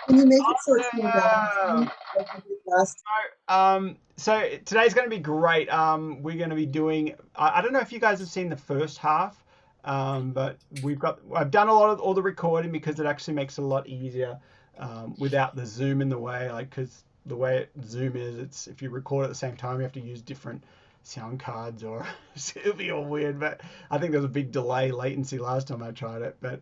Can you make it so it's more balancing, like you did last? So today's going to be great. We're going to be doing. I don't know if you guys have seen the first half, but I've done a lot of all the recording because it actually makes it a lot easier without the Zoom in the way. Like, because the way Zoom is, it's if you record at the same time, you have to use different sound cards, or it'll be all weird. But I think there was a big delay latency last time I tried it. But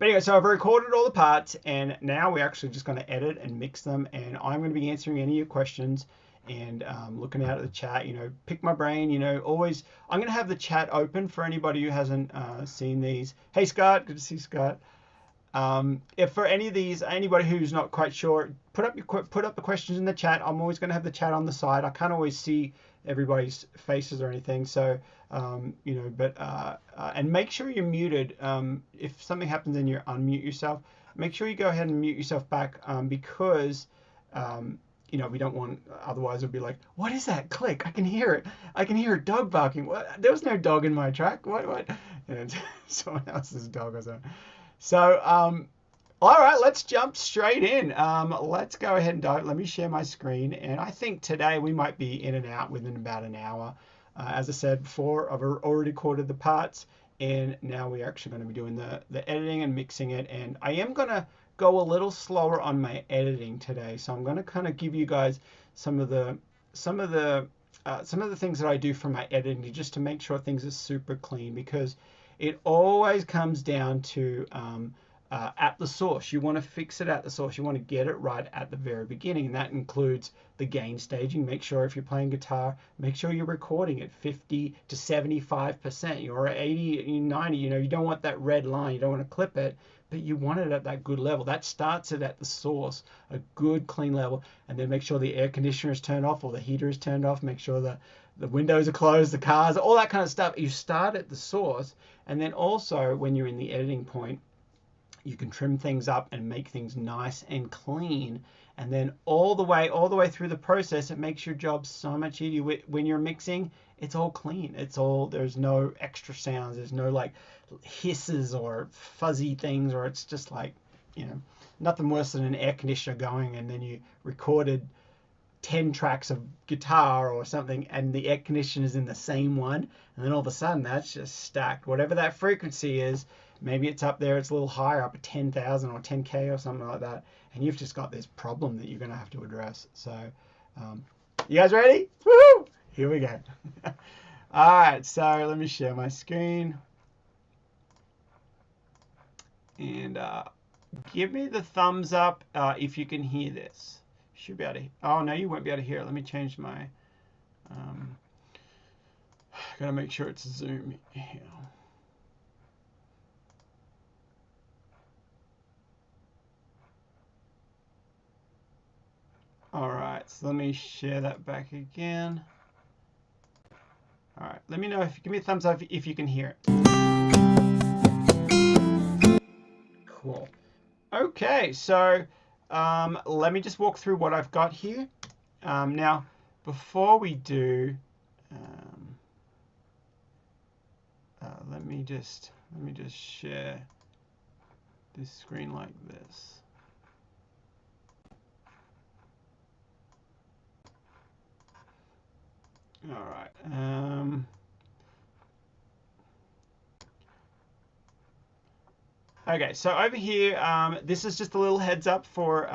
anyway, so I've recorded all the parts, and now we're actually just going to edit and mix them. And I'm going to be answering any of your questions and looking out at the chat. Pick my brain. Always. I'm going to have the chat open for anybody who hasn't seen these. Hey, Scott. Good to see Scott. If for any of these, anybody who's not quite sure, put up the questions in the chat. I'm always going to have the chat on the side. I can't always see everybody's faces or anything, so and make sure you're muted. If something happens and you unmute yourself, make sure you go ahead and mute yourself back, because we don't want. Otherwise, it'll be like, what is that click? I can hear it. I can hear a dog barking. What? There was no dog in my track. What? And it's someone else's dog or something. So, all right, let's jump straight in. Let's go ahead and dive. Let me share my screen. And I think today we might be in and out within about an hour. As I said before, I've already recorded the parts, and now we're actually going to be doing the editing and mixing it. And I am going to go a little slower on my editing today. So I'm going to kind of give you guys some of the some of the some of the things that I do for my editing, just to make sure things are super clean, because it always comes down to at the source. You want to fix it at the source. You want to get it right at the very beginning. And that includes the gain staging. Make sure if you're playing guitar, make sure you're recording at 50 to 75%. Or 80, 90. You don't want that red line. You don't want to clip it, but you want it at that good level. That starts it at the source, a good clean level. And then make sure the air conditioner is turned off or the heater is turned off. Make sure the windows are closed, the cars, all that kind of stuff. You start at the source, and then also when you're in the editing point, you can trim things up and make things nice and clean. And then all the way through the process, it makes your job so much easier. When you're mixing, it's all clean. There's no extra sounds. There's no like hisses or fuzzy things, or it's just like, nothing worse than an air conditioner going and then you recorded 10 tracks of guitar or something and the air conditioner is in the same one, and then all of a sudden that's just stacked. Whatever that frequency is, maybe it's up there, it's a little higher, up at 10,000 or 10K or something like that, and you've just got this problem that you're going to have to address. So you guys ready? Woo! Here we go. All right, so let me share my screen, and give me the thumbs up if you can hear this. Should be able to. Oh no, you won't be able to hear it. Let me change my. Gotta make sure it's zoom here. All right, so let me share that back again. All right, let me know if give me a thumbs up if you can hear it. Cool. Okay, so let me just walk through what I've got here. Now, before we do, let me just share this screen like this. All right. Okay, so over here, this is just a little heads up for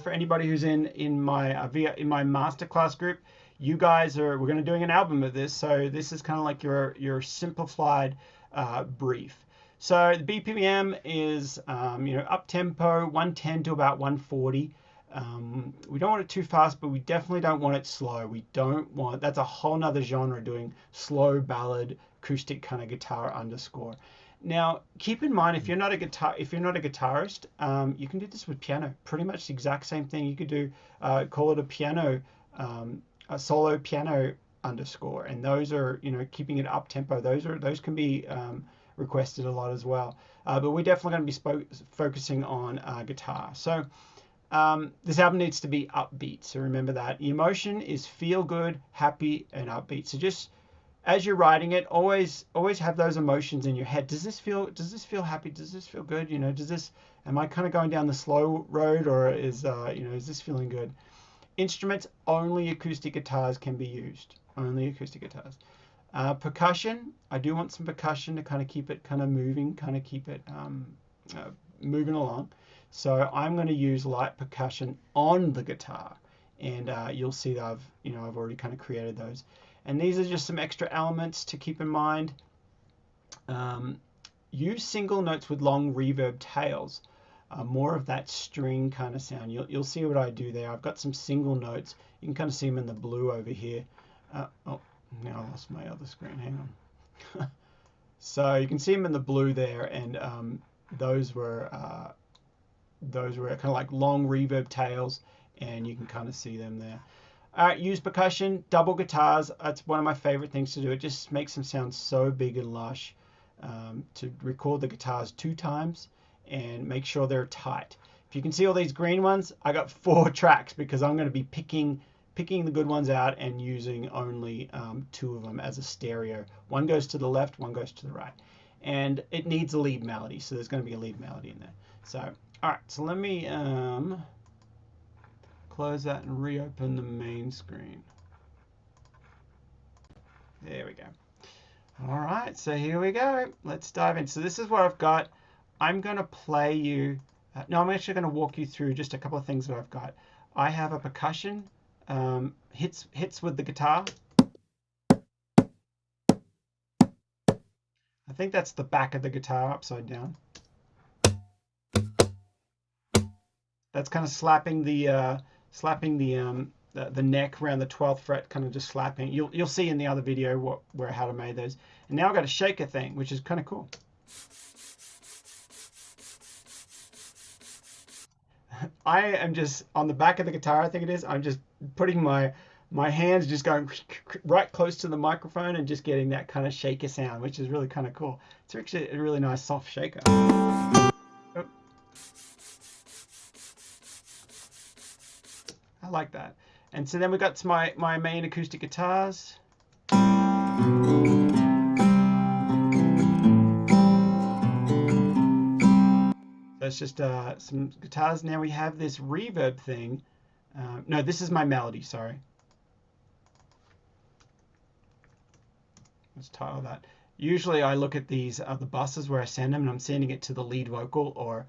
for anybody who's in my masterclass group. You guys we're going to doing an album of this, so this is kind of like your simplified brief. So the BPM is up tempo 110 to about 140. We don't want it too fast, but we definitely don't want it slow. We don't want, that's a whole nother genre, doing slow ballad acoustic kind of guitar underscore. Now, keep in mind, if you're not a guitarist, you can do this with piano. Pretty much the exact same thing. You could do, call it a piano, a solo piano underscore, and those are, keeping it up tempo. Those can be requested a lot as well. But we're definitely going to be focusing on guitar. So this album needs to be upbeat. So remember that emotion is feel good, happy, and upbeat. So just as you're writing it, always have those emotions in your head. Does this feel happy? Does this feel good? Am I kind of going down the slow road, or is is this feeling good? Instruments, only acoustic guitars can be used. Only acoustic guitars. Percussion, I do want some percussion to kind of keep it kind of moving, kind of keep it moving along. So I'm going to use light percussion on the guitar, and you'll see that I've already kind of created those. And these are just some extra elements to keep in mind. Use single notes with long reverb tails. More of that string kind of sound. You'll see what I do there. I've got some single notes. You can kind of see them in the blue over here. Oh, now I lost my other screen. Hang on. So you can see them in the blue there, and those were kind of like long reverb tails, and you can kind of see them there. All right, use percussion, double guitars. That's one of my favorite things to do. It just makes them sound so big and lush. To record the guitars 2 times and make sure they're tight. If you can see all these green ones, I got 4 tracks because I'm going to be picking the good ones out and using only 2 of them as a stereo. One goes to the left, one goes to the right. And it needs a lead melody, so there's going to be a lead melody in there. So, all right, so let me close that and reopen the main screen. There we go. All right, so here we go. Let's dive in. So this is what I've got. I'm going to play you. No, I'm actually going to walk you through just a couple of things that I've got. I have a percussion hits with the guitar. I think that's the back of the guitar upside down. That's kind of slapping the neck around the 12th fret, kind of just slapping. You'll see in the other video how to make those. And now I've got a shaker thing, which is kind of cool. I am just on the back of the guitar, I think it is. I'm just putting my hands just going right close to the microphone and just getting that kind of shaker sound, which is really kind of cool. It's actually a really nice soft shaker. Oh. I like that. And so then we got my main acoustic guitars. That's just some guitars. Now we have this reverb thing. No, this is my melody, sorry. Let's title that. Usually I look at these the buses where I send them, and I'm sending it to the lead vocal or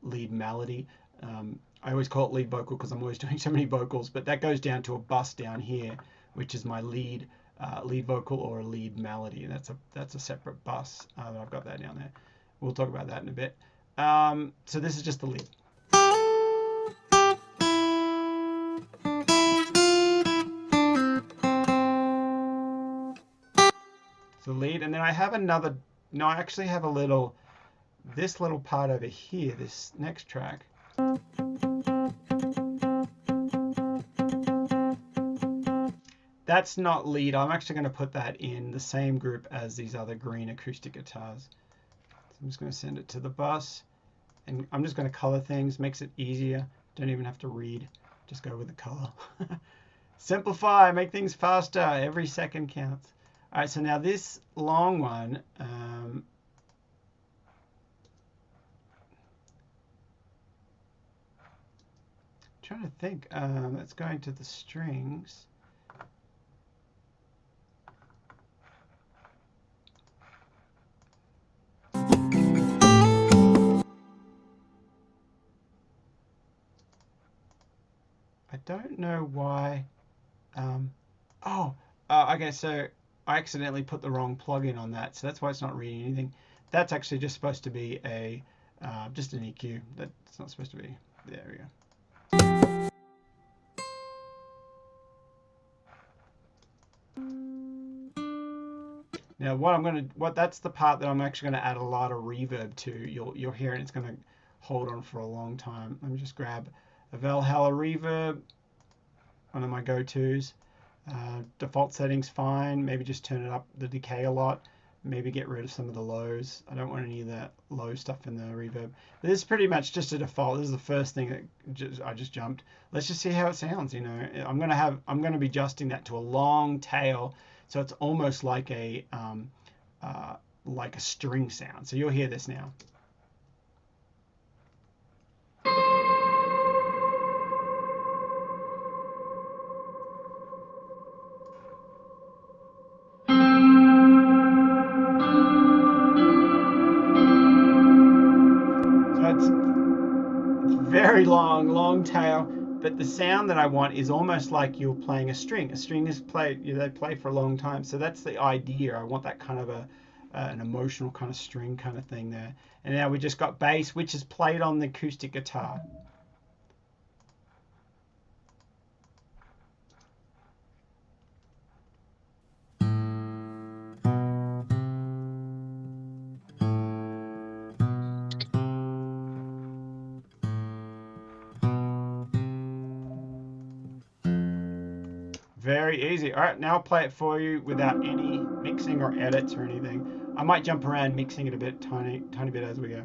lead melody. I always call it lead vocal because I'm always doing so many vocals, but that goes down to a bus down here, which is my lead vocal or lead melody. That's a separate bus. I've got that down there. We'll talk about that in a bit. So this is just the lead. So lead, and then I have another. No, I actually have this little part over here. This next track. That's not lead. I'm actually going to put that in the same group as these other green acoustic guitars. So I'm just going to send it to the bus, and I'm just going to color things. Makes it easier. Don't even have to read. Just go with the color. Simplify. Make things faster. Every second counts. All right. So now this long one. Trying to think. That's going to the strings. I don't know why. Okay, so I accidentally put the wrong plugin on that, so that's why it's not reading anything. That's actually just supposed to be just an EQ. That's not supposed to be. There we go. Now that's the part that I'm actually gonna add a lot of reverb to. You'll hear it. It's gonna hold on for a long time. Let me just grab a Valhalla reverb, one of my go-tos. Default settings fine. Maybe just turn it up the decay a lot. Maybe get rid of some of the lows. I don't want any of that low stuff in the reverb. But this is pretty much just a default. This is the first thing that I just jumped. Let's just see how it sounds. I'm gonna be adjusting that to a long tail So it's almost like a string sound. So you'll hear this now. So it's very long tail, but the sound that I want is almost like you're playing a string. A string is played, they play for a long time. So that's the idea. I want that kind of an emotional kind of string kind of thing there. And now we just got bass, which is played on the acoustic guitar. Very easy. All right, now I'll play it for you without any mixing or edits or anything. I might jump around mixing it a bit, tiny bit as we go.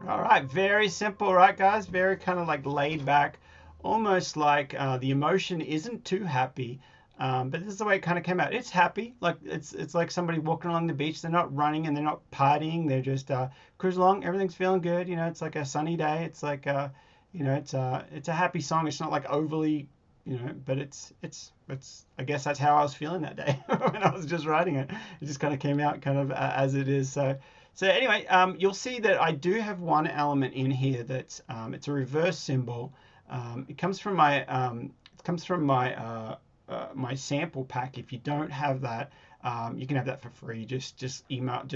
All right, very simple, right, guys? Very kind of like laid back, almost like the emotion isn't too happy, but this is the way it kind of came out. It's happy, like it's like somebody walking along the beach. They're not running and they're not partying. They're just cruising along. Everything's feeling good. You know, it's like a sunny day. It's like it's a happy song. It's not like overly, but it's. I guess that's how I was feeling that day when I was just writing it. It just kind of came out kind of as it is. So anyway, you'll see that I do have one element in here that's it's a reverse cymbal. It comes from my sample pack. If you don't have that, you can have that for free. Just email.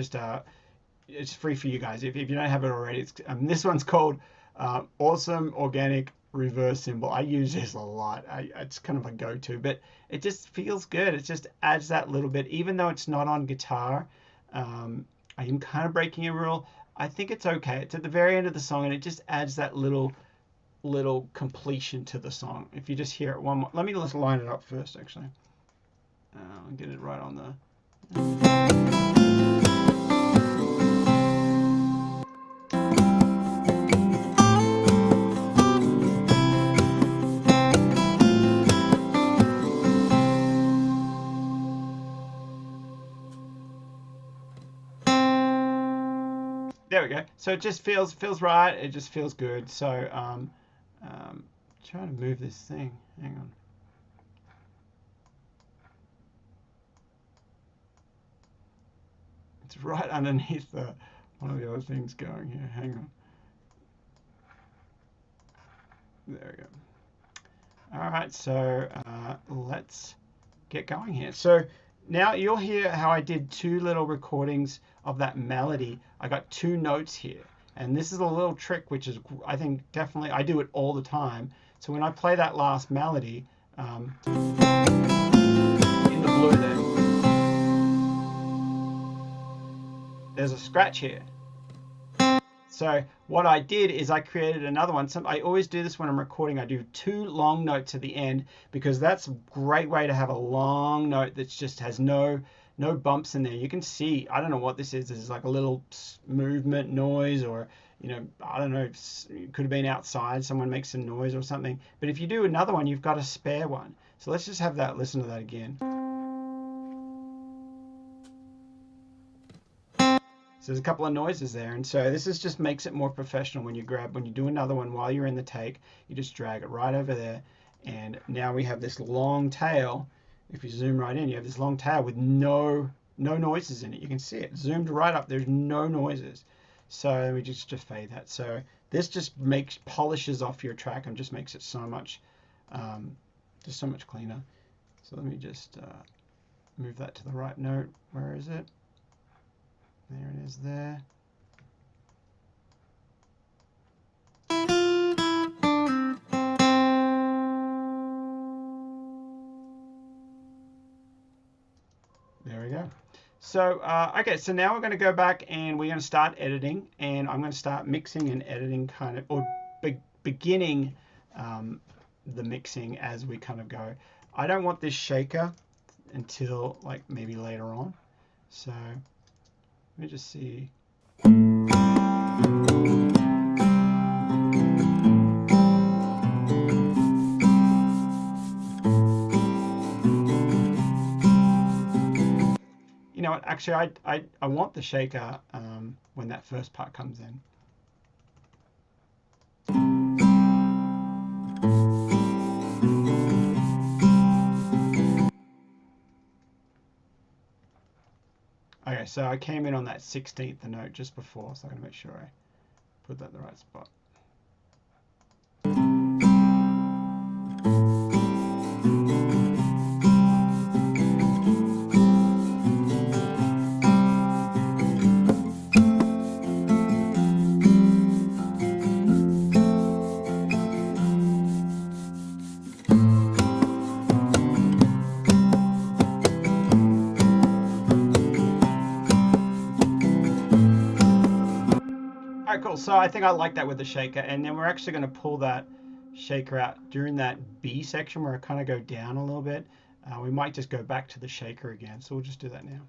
It's free for you guys. If you don't have it already, this one's called Awesome Organic Reverse Cymbal. I use this a lot. It's kind of a go-to, but it just feels good. It just adds that little bit, even though it's not on guitar. I am kind of breaking a rule. I think it's okay. It's at the very end of the song, and it just adds that little completion to the song. If you just hear it one more, let me just line it up first, actually. I'll get it right on the. There we go. So it just feels right. It just feels good. So trying to move this thing. Hang on. It's right underneath one of the other things going here. Hang on. There we go. All right. So let's get going here. So now you'll hear how I did two little recordings of that melody. I got two notes here, and this is a little trick which is, I think, definitely, I do it all the time. So when I play that last melody in the blue there's a scratch here. So what I did is I created another one. I always do this when I'm recording. I do 2 long notes at the end because that's a great way to have a long note that just has no bumps in there. You can see, I don't know what this is. This is like a little movement noise, or I don't know, it could have been outside, someone makes some noise or something. But if you do another one, you've got a spare one. So let's just have that, listen to that again. So there's a couple of noises there, and so this just makes it more professional when you do another one while you're in the take, you just drag it right over there, and now we have this long tail. If you zoom right in, you have this long tail with no noises in it. You can see it zoomed right up. There's no noises. So let me just fade that. So this just polishes off your track and just makes it so much cleaner. So let me just move that to the right note. Where is it? There it is there. There we go. So, okay, so now we're going to go back and we're going to start editing, and I'm going to start mixing and editing or beginning the mixing as we kind of go. I don't want this shaker until like maybe later on. So let me just see. You know what? Actually, I want the shaker when that first part comes in. Okay, so I came in on that 16th note just before, so I'm going to make sure I put that in the right spot. All right, cool. So I think I like that with the shaker, and then we're actually going to pull that shaker out during that B section where I kind of go down a little bit. We might just go back to the shaker again, so we'll just do that now.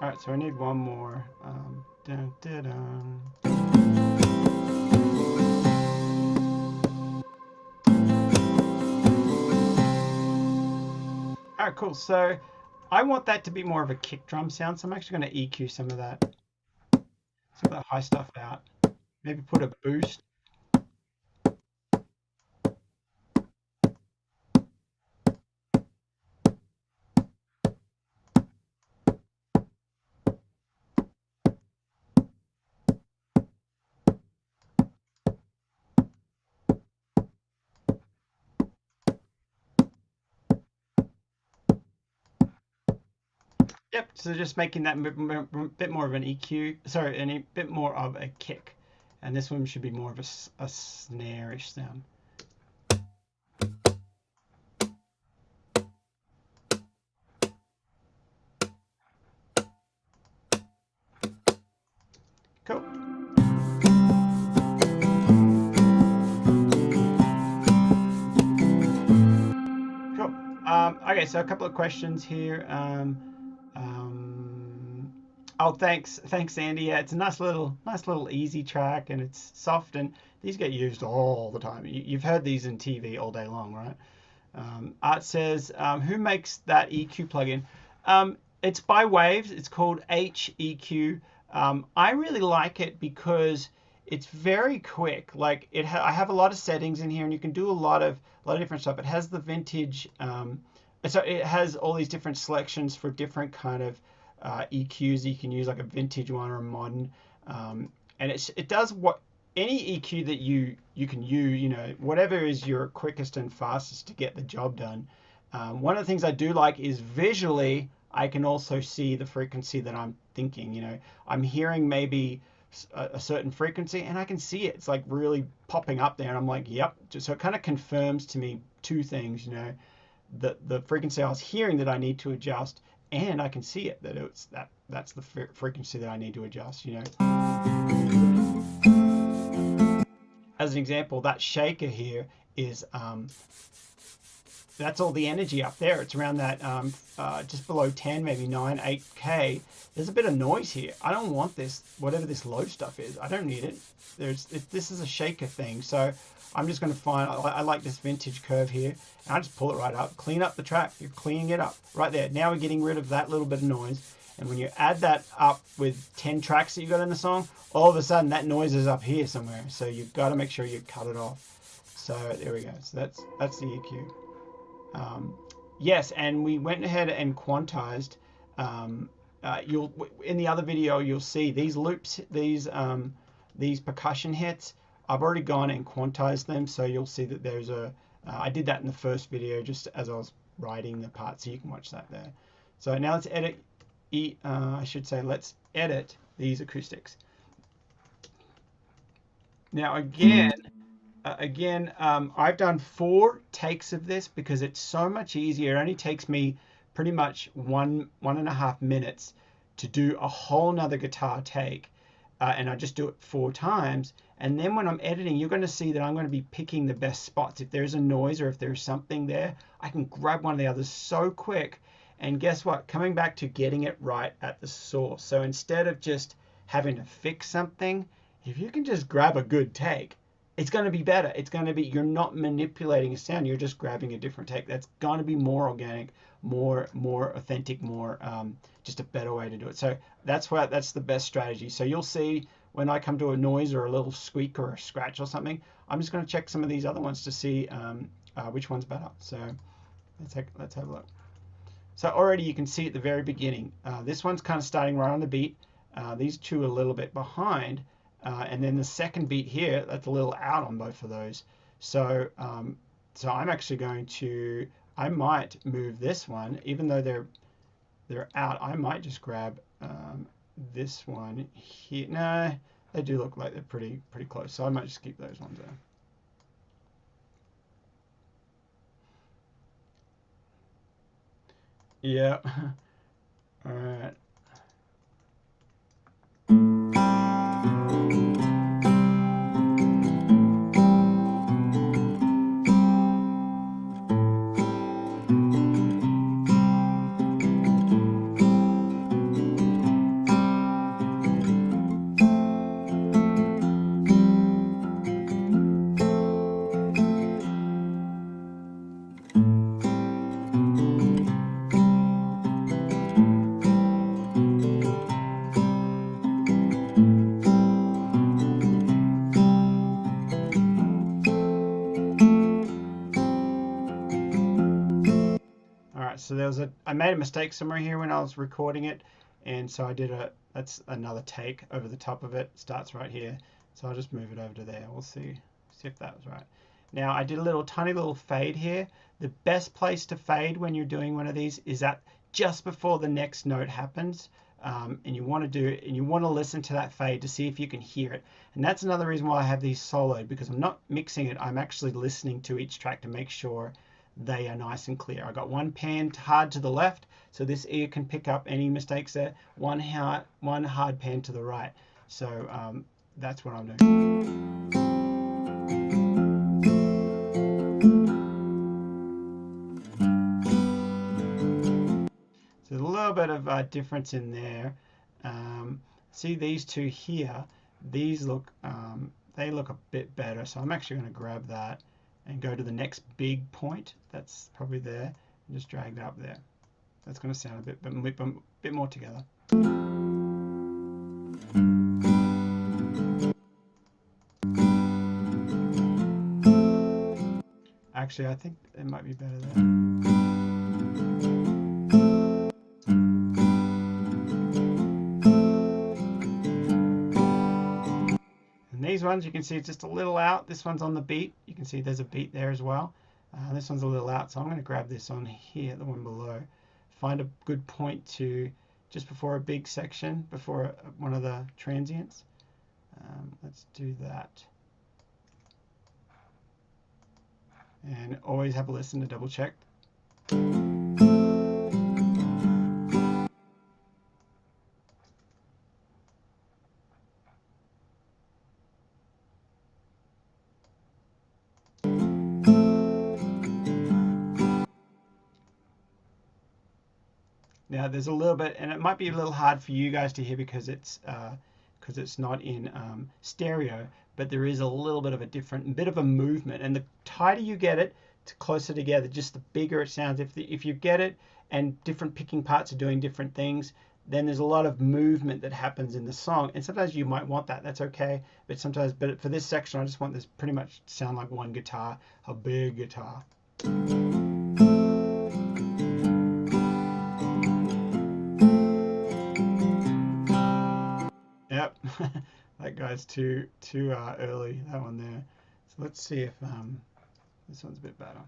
All right, so I need one more. Dun, dun, dun. All right, cool. So I want that to be more of a kick drum sound, so I'm actually going to EQ some of that high stuff out. Maybe put a boost. Yep, so just making that bit more of an EQ, sorry, a bit more of a kick. And this one should be more of a snare-ish sound. Cool. Cool. Okay, so a couple of questions here. Oh, thanks, Andy. Yeah, it's a nice little easy track, and it's soft, and these get used all the time. You've heard these in TV all day long, right? Art says, who makes that EQ plugin? It's by Waves. It's called HEQ. I really like it because it's very quick. Like I have a lot of settings in here, and you can do a lot of different stuff. It has the vintage. So it has all these different selections for different kind of EQs you can use, like a vintage one or a modern. And it does what any EQ that you can use. You know, whatever is your quickest and fastest to get the job done. One of the things I do like is visually, I can also see the frequency that I'm thinking. You know, I'm hearing maybe a certain frequency, and I can see it. It's like really popping up there, and I'm like, yep. So it kind of confirms to me two things. You know, the frequency I was hearing that I need to adjust, and I can see it that that's the frequency that I need to adjust. You know, as an example, that shaker here is that's all the energy up there. It's around that just below 10, maybe 9, 8K. There's a bit of noise here. I don't want this, whatever this low stuff is. I don't need it. This is a shaker thing. So I'm just going to find, I like this vintage curve here. And I just pull it right up, clean up the track. You're cleaning it up right there. Now we're getting rid of that little bit of noise. And when you add that up with 10 tracks that you got in the song, all of a sudden that noise is up here somewhere. So you've got to make sure you cut it off. So there we go. So that's the EQ. Yes, and we went ahead and quantized. You'll in the other video you'll see these loops, these percussion hits. I've already gone and quantized them, so you'll see that there's a. I did that in the first video just as I was writing the part, so you can watch that there. So now let's edit. I should say let's edit these acoustics. Now again. I've done 4 takes of this because it's so much easier. It only takes me pretty much 1.5 minutes to do a whole nother guitar take. And I just do it 4 times. And then when I'm editing, you're going to see that I'm going to be picking the best spots. If there's a noise or if there's something there, I can grab one of the others so quick. And guess what? Coming back to getting it right at the source. So instead of just having to fix something, if you can just grab a good take, it's going to be better. It's going to be, you're not manipulating a sound, you're just grabbing a different take. That's going to be more organic, more authentic, more just a better way to do it. So that's the best strategy. So you'll see when I come to a noise or a little squeak or a scratch or something, I'm just going to check some of these other ones to see which one's better. So let's have a look. So already you can see at the very beginning, this one's kind of starting right on the beat. These two are a little bit behind. And then the second beat here, that's a little out on both of those. So so I'm actually going to, I might move this one, even though they're out. I might just grab this one here. No, they do look like they're pretty close. So I might just keep those ones there. Yeah. All right. So I made a mistake somewhere here when I was recording it, and so I did that's another take over the top of it. Starts right here, so I'll just move it over to there. We'll see if that was right. Now I did a tiny little fade here. The best place to fade when you're doing one of these is at just before the next note happens, and you want to do it, and you want to listen to that fade to see if you can hear it. And that's another reason why I have these soloed, because I'm not mixing it. I'm actually listening to each track to make sure they are nice and clear. I got one pan hard to the left, so this ear can pick up any mistakes there. One hard pan to the right. So that's what I'm doing. So there's a little bit of difference in there. See these two here? These look, they look a bit better. So I'm actually going to grab that and go to the next big point. That's probably there, and just drag that up there. That's going to sound a bit bit more together. Actually, I think it might be better there. And these ones, you can see it's just a little out. This one's on the beat. You can see there's a beat there as well. This one's a little out, so I'm going to grab this on here, the one below. Find a good point to just before a big section, before one of the transients. Let's do that. And always have a listen to double check. Now there's a little bit, and it might be a little hard for you guys to hear because it's not in stereo, but there is a little bit of a bit of a movement, and the tighter you get it closer together, just the bigger it sounds. If you get it and different picking parts are doing different things, then there's a lot of movement that happens in the song, and sometimes you might want that. That's okay, but for this section, I just want this pretty much to sound like one guitar, a big guitar. Yep, that guy's too early, that one there. So let's see if this one's a bit better.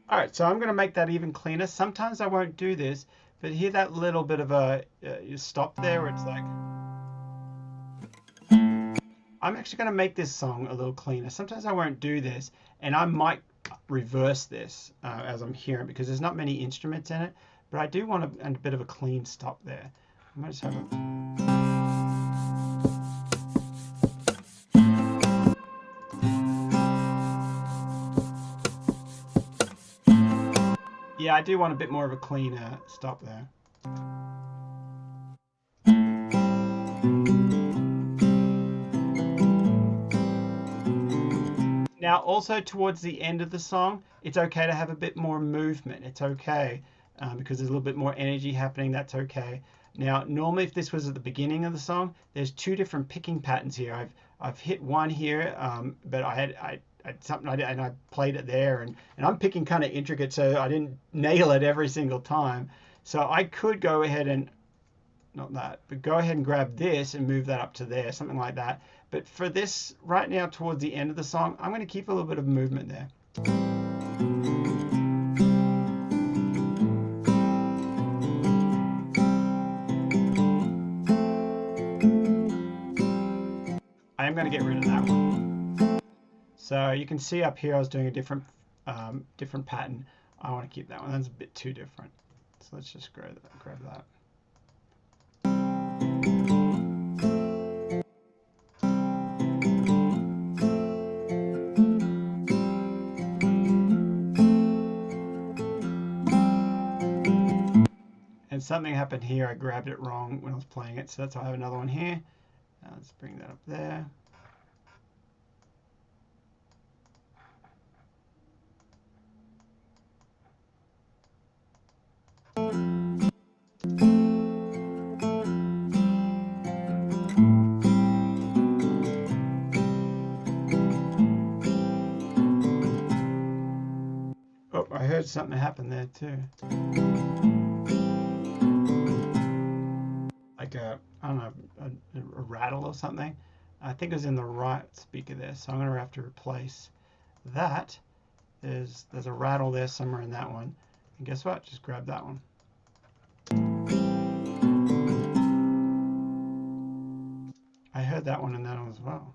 All right, so I'm going to make that even cleaner. Sometimes I won't do this, but hear that little bit of a stop there where it's like... I'm actually going to make this song a little cleaner. Sometimes I won't do this, and I might reverse this as I'm hearing, because there's not many instruments in it, but I do want a bit of a clean stop there. I might just have a... Yeah, I do want a bit more of a clean stop there. Now, also towards the end of the song, it's okay to have a bit more movement. It's okay because there's a little bit more energy happening. That's okay. Now, normally if this was at the beginning of the song, there's two different picking patterns here. I've hit one here, but I had something and I played it there, and I'm picking kind of intricate, so I didn't nail it every single time. So I could go ahead and not that, but go ahead and grab this and move that up to there, something like that. But for this right now, towards the end of the song, I'm going to keep a little bit of movement there. I am going to get rid of that one. So you can see up here I was doing a different pattern. I want to keep that one. That's a bit too different. So let's just grab that. And something happened here. I grabbed it wrong when I was playing it, so that's why I have another one here. Let's bring that up there. Oh, I heard something happen there too. Like I don't know, a rattle or something. I think it was in the right speaker there, so I'm going to have to replace that. There's a rattle there somewhere in that one. And guess what? Just grab that one. I heard that one and that one as well.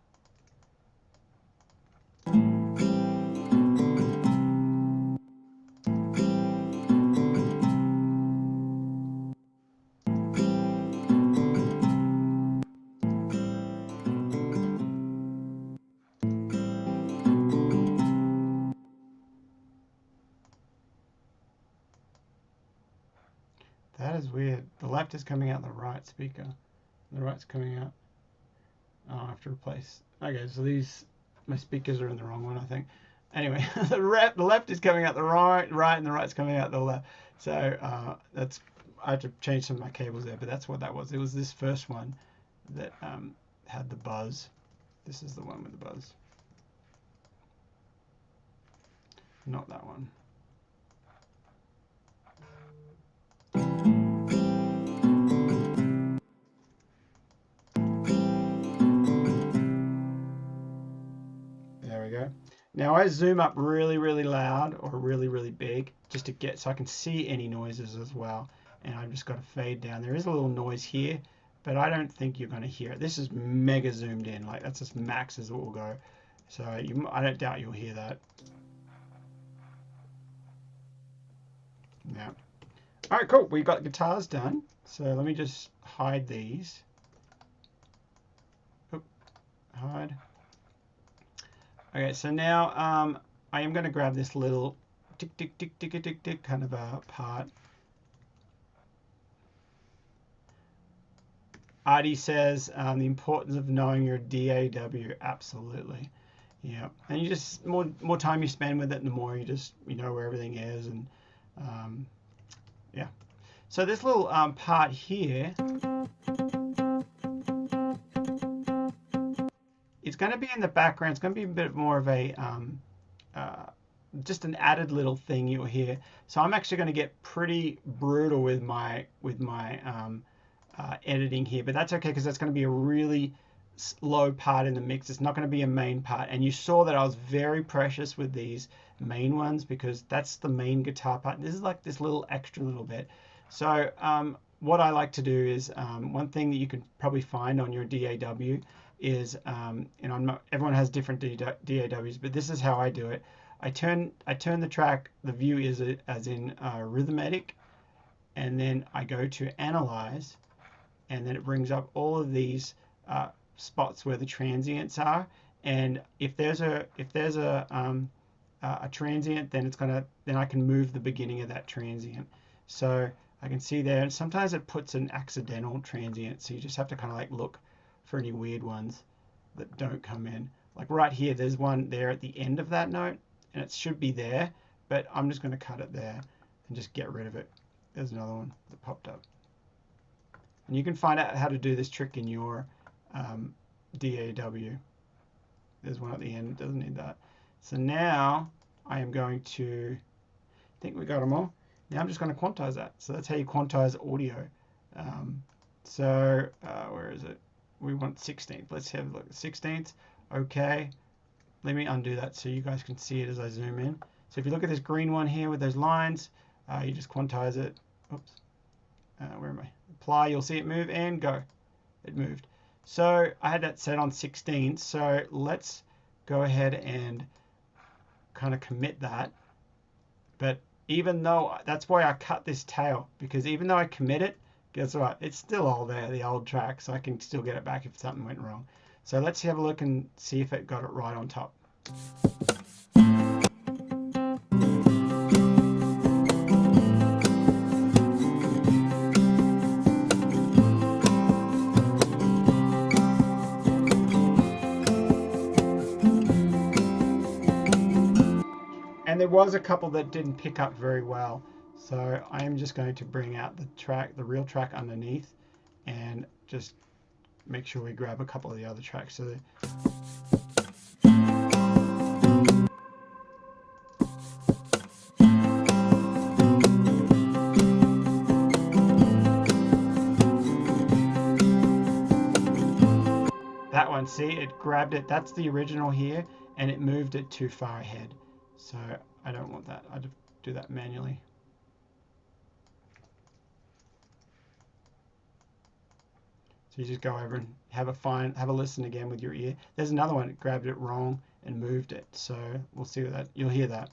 That is weird. The left is coming out the right speaker. The right's coming out. Oh, I have to replace. Okay, so these, my speakers are in the wrong one, I think. Anyway, the left is coming out the right, and the right's coming out the left. So that's, I had to change some of my cables there, but that's what that was. It was this first one that had the buzz. This is the one with the buzz. Not that one. There we go. Now I zoom up really, really loud or really, really big just to get so I can see any noises as well. And I've just got to fade down. There is a little noise here, but I don't think you're going to hear it. This is mega zoomed in, like that's as max as it will go. So I don't doubt you'll hear that. Yeah. All right, cool. We got guitars done. So let me just hide these. Oop, hide. Okay, so now I am going to grab this little tick, tick, tick, tick, tick, tick kind of a part. Artie says the importance of knowing your DAW. Absolutely. Yeah. And you just, more time you spend with it, the more you just, you know where everything is. And yeah. So this little part here, it's going to be in the background. It's going to be a bit more of a just an added little thing you'll hear. So I'm actually going to get pretty brutal with my editing here, but that's okay because that's going to be a really low part in the mix. It's not going to be a main part. And you saw that I was very precious with these main ones because that's the main guitar part. This is like this little extra little bit. So what I like to do is one thing that you could probably find on your DAW is, and I'm not, everyone has different DAWs, but this is how I do it. I turn the track, the view is as in rhythmatic, and then I go to analyze, and then it brings up all of these spots where the transients are. And if there's a transient, then I can move the beginning of that transient. So I can see there, and sometimes it puts an accidental transient, so you just have to kind of like look for any weird ones that don't come in. Like right here, there's one there at the end of that note, and it should be there, but I'm just going to cut it there and just get rid of it. There's another one that popped up. And you can find out how to do this trick in your DAW. There's one at the end, doesn't need that. So now I am going to, I think we got them all. Now I'm just going to quantize that. So that's how you quantize audio. Where is it? We want 16th. Let's have a look at 16th. Okay. Let me undo that so you guys can see it as I zoom in. So if you look at this green one here with those lines, you just quantize it. Oops. Where am I? Apply, you'll see it move and go. It moved. So I had that set on 16. So let's go ahead and kind of commit that. But even though, that's why I cut this tail, because even though I commit it, guess what? It's still all there, the old track, so I can still get it back if something went wrong. So let's have a look and see if it got it right on top. And there was a couple that didn't pick up very well. So I am just going to bring out the track, the real track underneath, and just make sure we grab a couple of the other tracks. So that one, see, it grabbed it. That's the original here, and it moved it too far ahead. So I don't want that. I'd do that manually. So So you just go over and have a listen again with your ear. There's another one that grabbed it wrong and moved it. So we'll see what that, you'll hear that.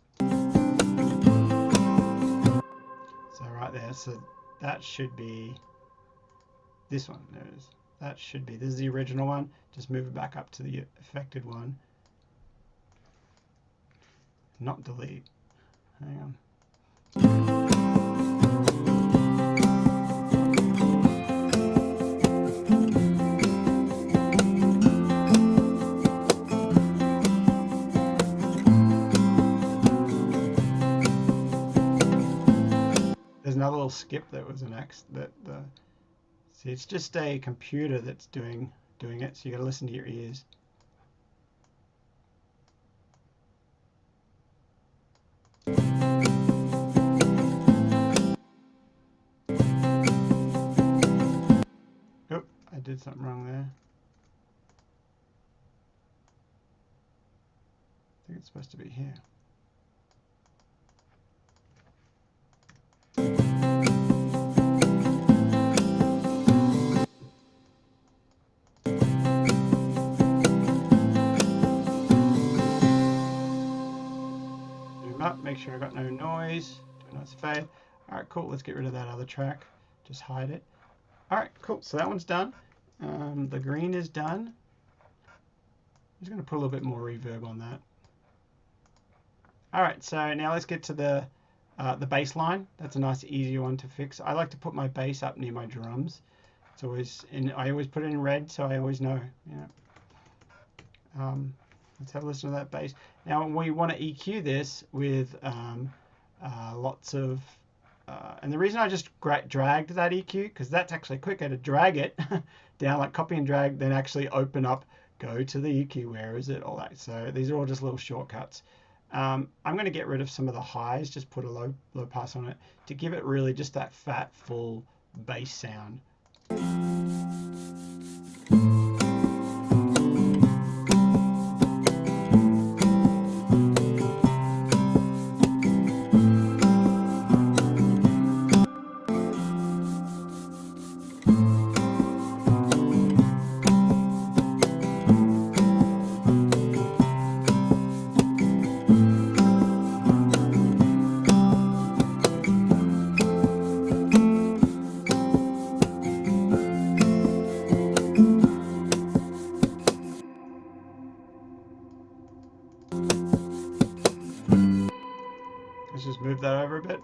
So right there, so that should be this one. There it is. That should be, this is the original one. Just move it back up to the affected one. Not delete. Hang on. There's another little skip that was an X that the see, it's just a computer that's doing it, so you got to listen to your ears. Oh, I did something wrong there. I think it's supposed to be here. Zoom up, make sure I got no noise. Do a nice fade. Alright, cool. Let's get rid of that other track. Just hide it. Alright, cool. So that one's done. The green is done. I'm just going to put a little bit more reverb on that. Alright, so now let's get to the bass line. That's a nice easy one to fix. I like to put my bass up near my drums. It's always I always put it in red, so I always know. Let's have a listen to that bass. Now we want to EQ this with lots of and the reason I just dragged that EQ, because that's actually quicker to drag it down, like copy and drag, then actually open up, go to the EQ, where is it, all that. So these are all just little shortcuts. I'm going to get rid of some of the highs, just put a low pass on it to give it really just that fat, full bass sound. Let's just move that over a bit.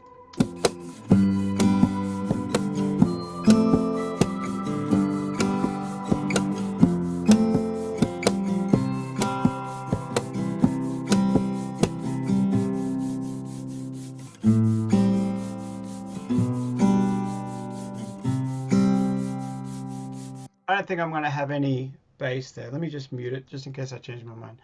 I don't think I'm going to have any bass there. Let me just mute it, just in case I change my mind.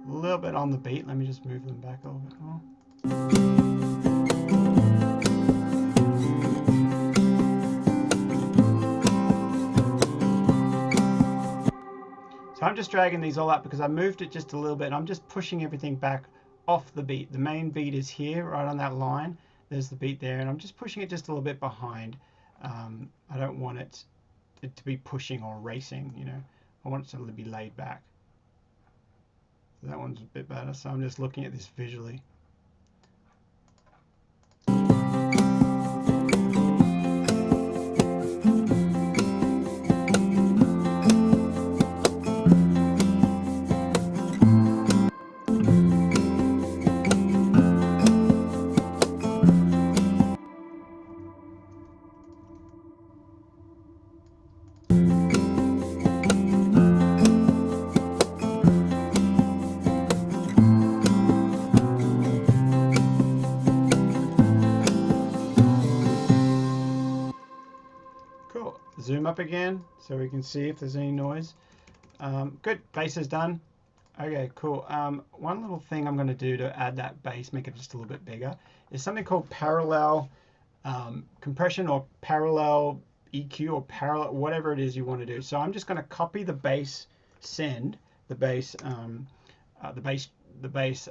A little bit on the beat. Let me just move them back a little bit more. So I'm just dragging these all up because I moved it just a little bit. I'm just pushing everything back off the beat. The main beat is here, right on that line. There's the beat there, and I'm just pushing it just a little bit behind. I don't want it to be pushing or racing, you know. I want it to be laid back. So that one's a bit better, so I'm just looking at this visually. Cool. Zoom up again so we can see if there's any noise. Good. Bass is done. Okay, cool. One little thing I'm going to do to add that bass, make it just a little bit bigger, is something called parallel compression or parallel EQ or parallel, whatever it is you want to do. So I'm just going to copy the bass send, the bass, the bass, the bass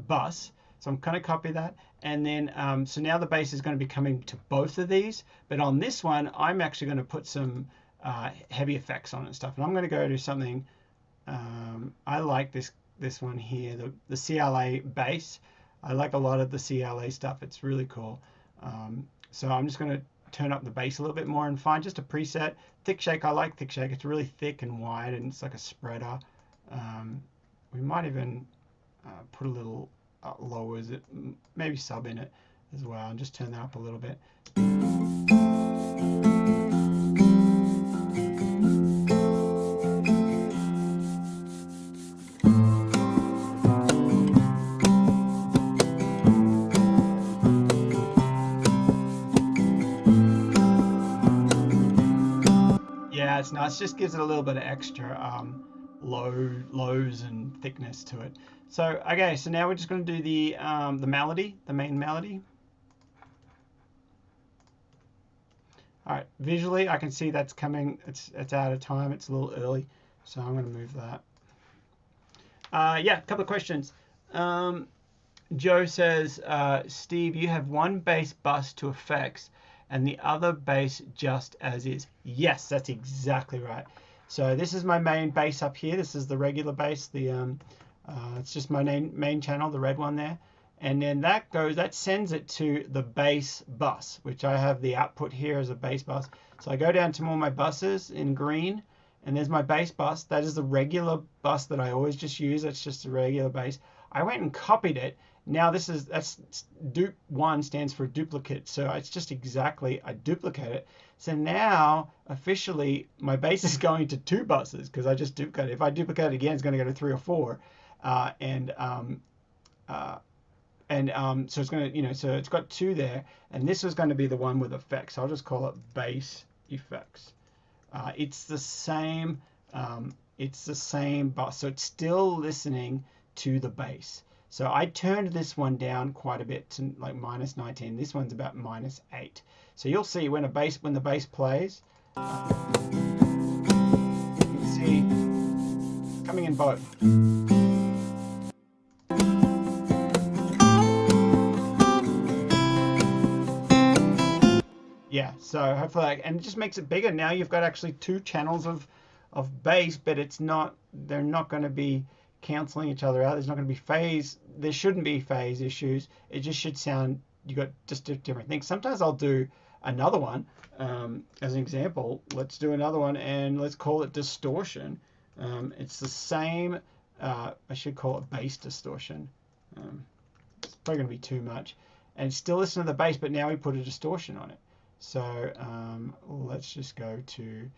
bus. So I'm going to copy that, and then so now the bass is going to be coming to both of these, but on this one I'm actually going to put some heavy effects on it and stuff, and I'm going to go to something. I like this one here, the CLA bass. I like a lot of the CLA stuff. It's really cool. So I'm just going to turn up the bass a little bit more and find just a preset. Thick shake, I like thick shake. It's really thick and wide and it's like a spreader. We might even put a little lowers it, maybe sub in it as well, and just turn that up a little bit. Yeah, it's nice. Just gives it a little bit of extra lows and thickness to it. So okay, so now we're just going to do the melody, the main melody. All right, visually I can see that's coming. It's out of time. It's a little early, so I'm going to move that. Yeah, a couple of questions. Joe says, Steve, you have one bass bus to effects and the other bass just as is. Yes, that's exactly right. So this is my main bass up here. This is the regular bass. It's just my main channel, the red one there. And then that sends it to the bass bus, which I have the output here as a bass bus. So I go down to all my buses in green, and there's my bass bus. That is the regular bus that I always just use. That's just a regular bass. I went and copied it. Now that's dupe1 stands for duplicate. So it's just exactly, I duplicate it. So now officially my bass is going to 2 buses because I just duplicate it. If I duplicate it again, it's going to go to 3 or 4. So it's going to, so it's got 2 there, and this is going to be the one with effects. I'll just call it bass effects. It's the same bus, so it's still listening to the bass. So I turned this one down quite a bit to like -19. This one's about -8. So you'll see when the bass plays, you can see it's coming in both. Yeah, so hopefully, and it just makes it bigger. Now you've got actually 2 channels of bass, but they're not going to be canceling each other out. There's not going to be phase. There shouldn't be phase issues. It just should sound, you got just different things. Sometimes I'll do another one as an example. Let's do another one, and let's call it distortion. It's the same. I should call it bass distortion. It's probably going to be too much, and still listen to the bass, but now we put a distortion on it. So let's just go to,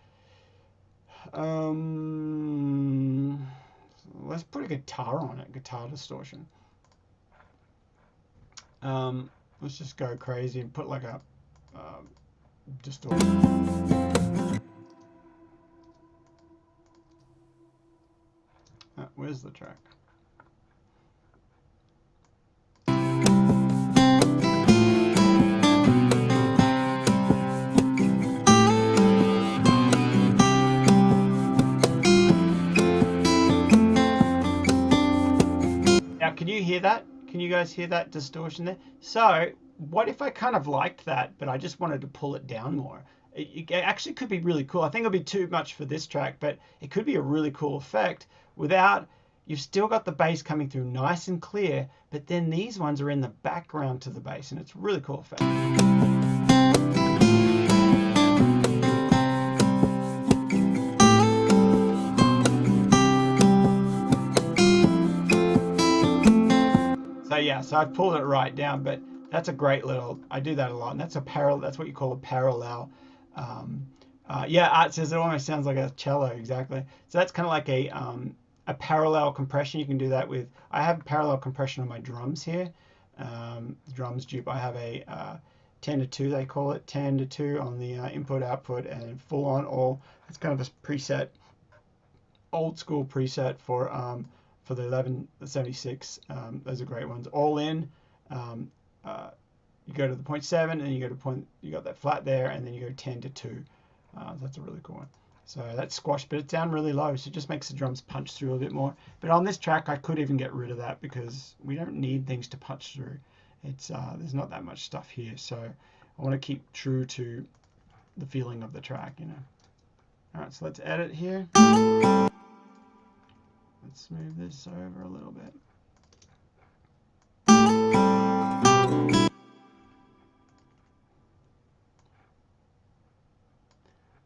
let's put a guitar on it, guitar distortion. Let's just go crazy and put like a distortion. Where's the track? Now, can you hear that? Can you guys hear that distortion there? So what if I kind of liked that, but I just wanted to pull it down more? It actually could be really cool. I think it'll be too much for this track, but it could be a really cool effect without, you've still got the bass coming through nice and clear, but then these ones are in the background to the bass, and it's a really cool effect. So yeah, so I've pulled it right down, but that's a great little, I do that a lot, and that's what you call a parallel. Yeah, Art says it almost sounds like a cello, exactly. So that's kind of like a parallel compression. You can do that with, I have parallel compression on my drums here. Drums dupe, I have a 10-2, they call it, 10-2 on the input output, and full on all. It's kind of a preset old school preset for the 1176. Those are great ones. All in. You go to the 0.7 and you go to you got that flat there, and then you go 10 to 2. That's a really cool one. So that's squash, but it's down really low, so it just makes the drums punch through a bit more. But on this track, I could even get rid of that because we don't need things to punch through. It's there's not that much stuff here, so I want to keep true to the feeling of the track, you know. All right, so let's edit here. Let's move this over a little bit.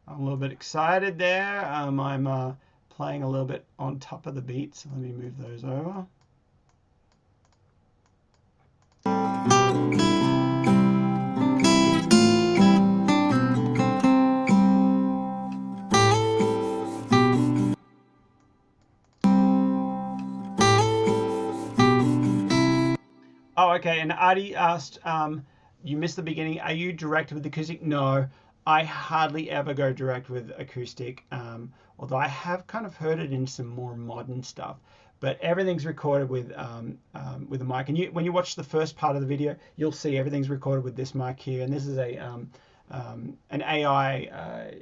I'm a little bit excited there. I'm playing a little bit on top of the beat, so let me move those over. Oh, okay. And Adi asked, you missed the beginning. Are you direct with acoustic? No, I hardly ever go direct with acoustic. Although I have kind of heard it in some more modern stuff. But everything's recorded with a mic. And when you watch the first part of the video, you'll see everything's recorded with this mic here. And this is an AI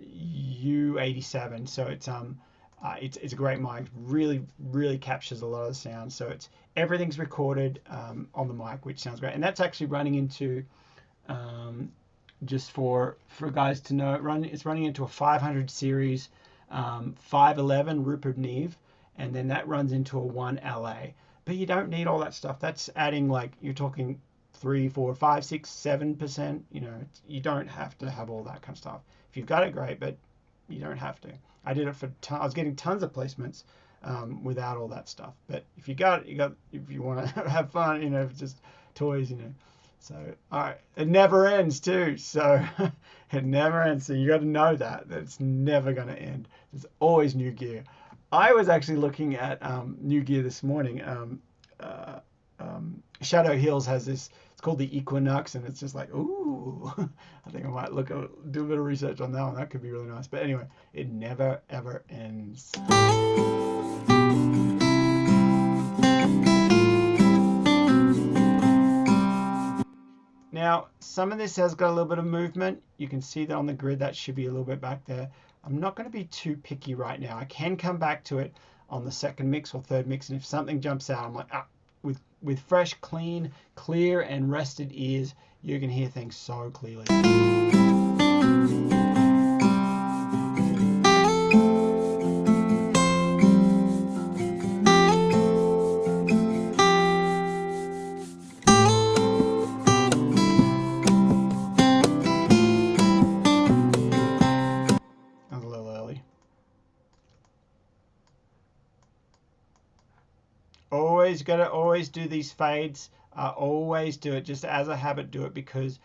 U87. So it's a great mic. Really captures a lot of the sound. So everything's recorded on the mic, which sounds great. And that's actually running into, just for guys to know, it's running into a 500 series 511 Rupert Neve, and then that runs into a 1LA. But you don't need all that stuff. That's adding, like, you're talking 3, 4, 5, 6, 7%. You know, you don't have to have all that kind of stuff. If you've got it, great, but you don't have to. I did it for I was getting tons of placements without all that stuff. But if you got it, you got. If you want to have fun, you know, just toys, you know. So, all right, it never ends too. So it never ends. So you got to know that it's never going to end. There's always new gear. I was actually looking at new gear this morning. Shadow Hills has this. It's called the Equinox, and it's just like, ooh. I think I might do a bit of research on that one. That could be really nice. But anyway, it never ever ends. Now, some of this has got a little bit of movement. You can see that on the grid. That should be a little bit back there. I'm not going to be too picky right now. I can come back to it on the second mix or third mix, and if something jumps out, I'm like, with fresh, clean, clear, and rested ears, you can hear things so clearly. Always got to always do these fades. Always do it just as a habit. Do it because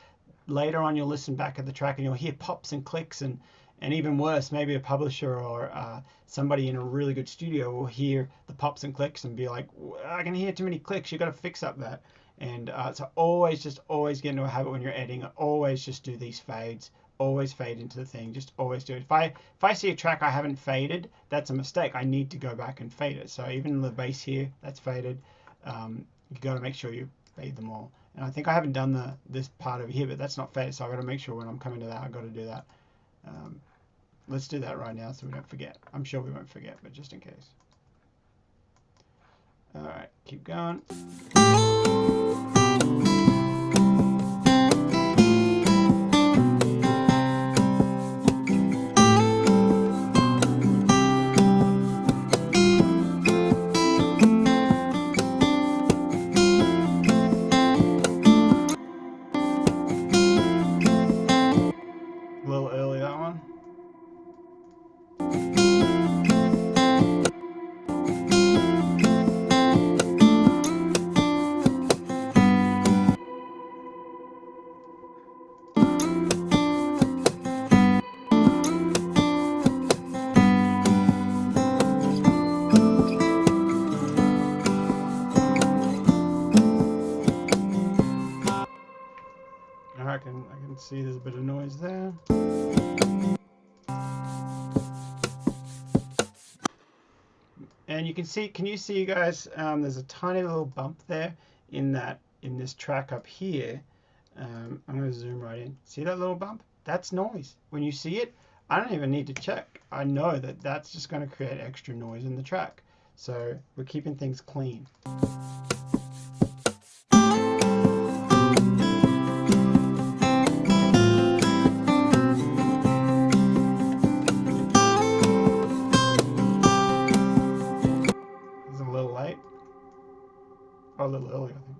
later on you'll listen back at the track and you'll hear pops and clicks, and even worse, maybe a publisher or somebody in a really good studio will hear the pops and clicks and be like, I can hear too many clicks. You got to fix up that. And so always get into a habit when you're editing. Always just do these fades. Always fade into the thing. Just always do it. If I see a track I haven't faded, that's a mistake. I need to go back and fade it. So even the bass here, that's faded. You got to make sure you fade them all. And I think I haven't done this part over here, but that's not faded. So I got to make sure when I'm coming to that, I got to do that. Let's do that right now so we don't forget. I'm sure we won't forget, but just in case. All right, keep going. A little early, that one. I can see there's a bit of noise there. And you can see, can you see, guys, there's a tiny little bump there in this track up here. I'm going to zoom right in. See that little bump? That's noise. When you see it, I don't even need to check. I know that that's just going to create extra noise in the track. So we're keeping things clean. It's a little late. Or a little early, I think.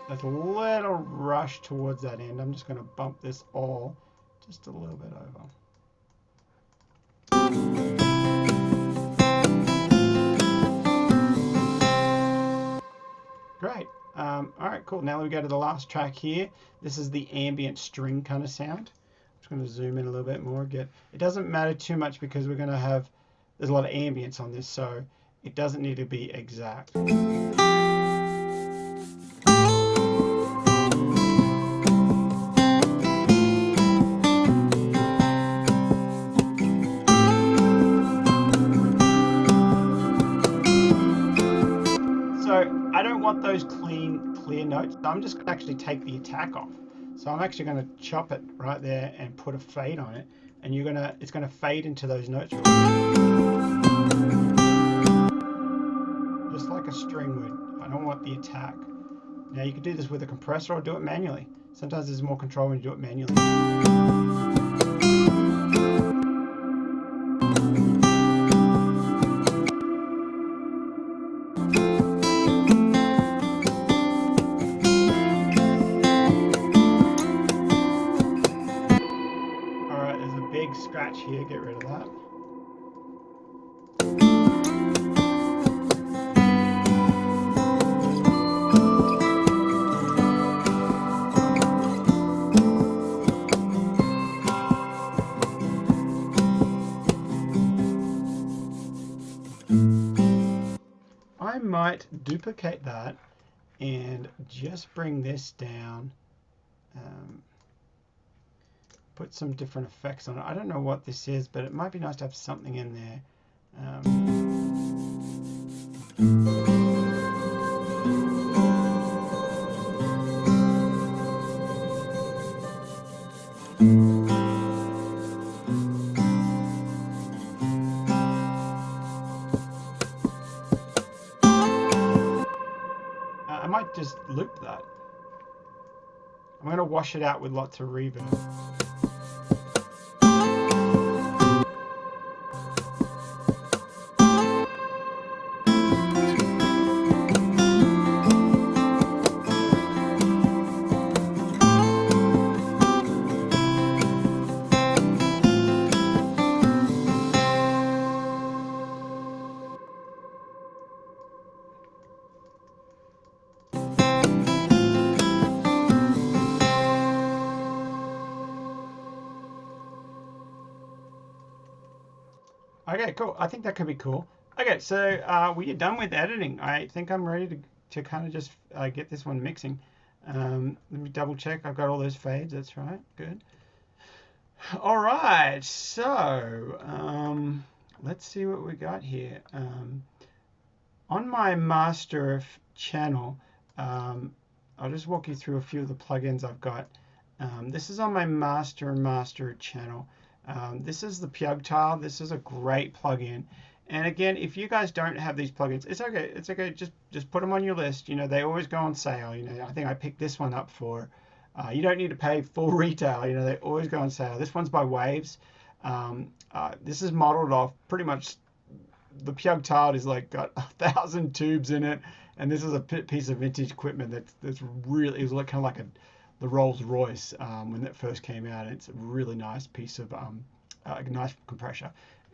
That's a little rush towards that end. I'm just going to bump this all just a little bit over. Great. All right, cool. Now we go to the last track here. This is the ambient string kind of sound. I'm just going to zoom in a little bit more. It doesn't matter too much because we're going to have, there's a lot of ambience on this, so it doesn't need to be exact. So I don't want those clear notes. So I'm just going to actually take the attack off. So I'm actually going to chop it right there and put a fade on it, and it's going to fade into those notes just like a string would. I don't want the attack. Now you can do this with a compressor or do it manually. Sometimes there's more control when you do it manually. Alright, there's a big scratch here, get rid of that. I might duplicate that and just bring this down, put some different effects on it. I don't know what this is, but it might be nice to have something in there. I might just loop that. I'm going to wash it out with lots of reverb. Okay, cool. I think that could be cool. Okay, so we are done with editing. I think I'm ready to kind of just get this one mixing. Let me double check. I've got all those fades. That's right. Good. All right. So let's see what we got here. On my master channel, I'll just walk you through a few of the plugins I've got. This is on my master channel. This is the Pug Tile. This is a great plugin. And again, if you guys don't have these plugins, it's okay. It's okay. Just put them on your list. You know, they always go on sale. You know, I think I picked this one up for. You don't need to pay full retail. You know, they always go on sale. This one's by Waves. This is modeled off pretty much. The Pug Tile is like got 1,000 tubes in it, and this is a piece of vintage equipment that's really, it was like kind of like the Rolls Royce when that first came out. It's a really nice piece of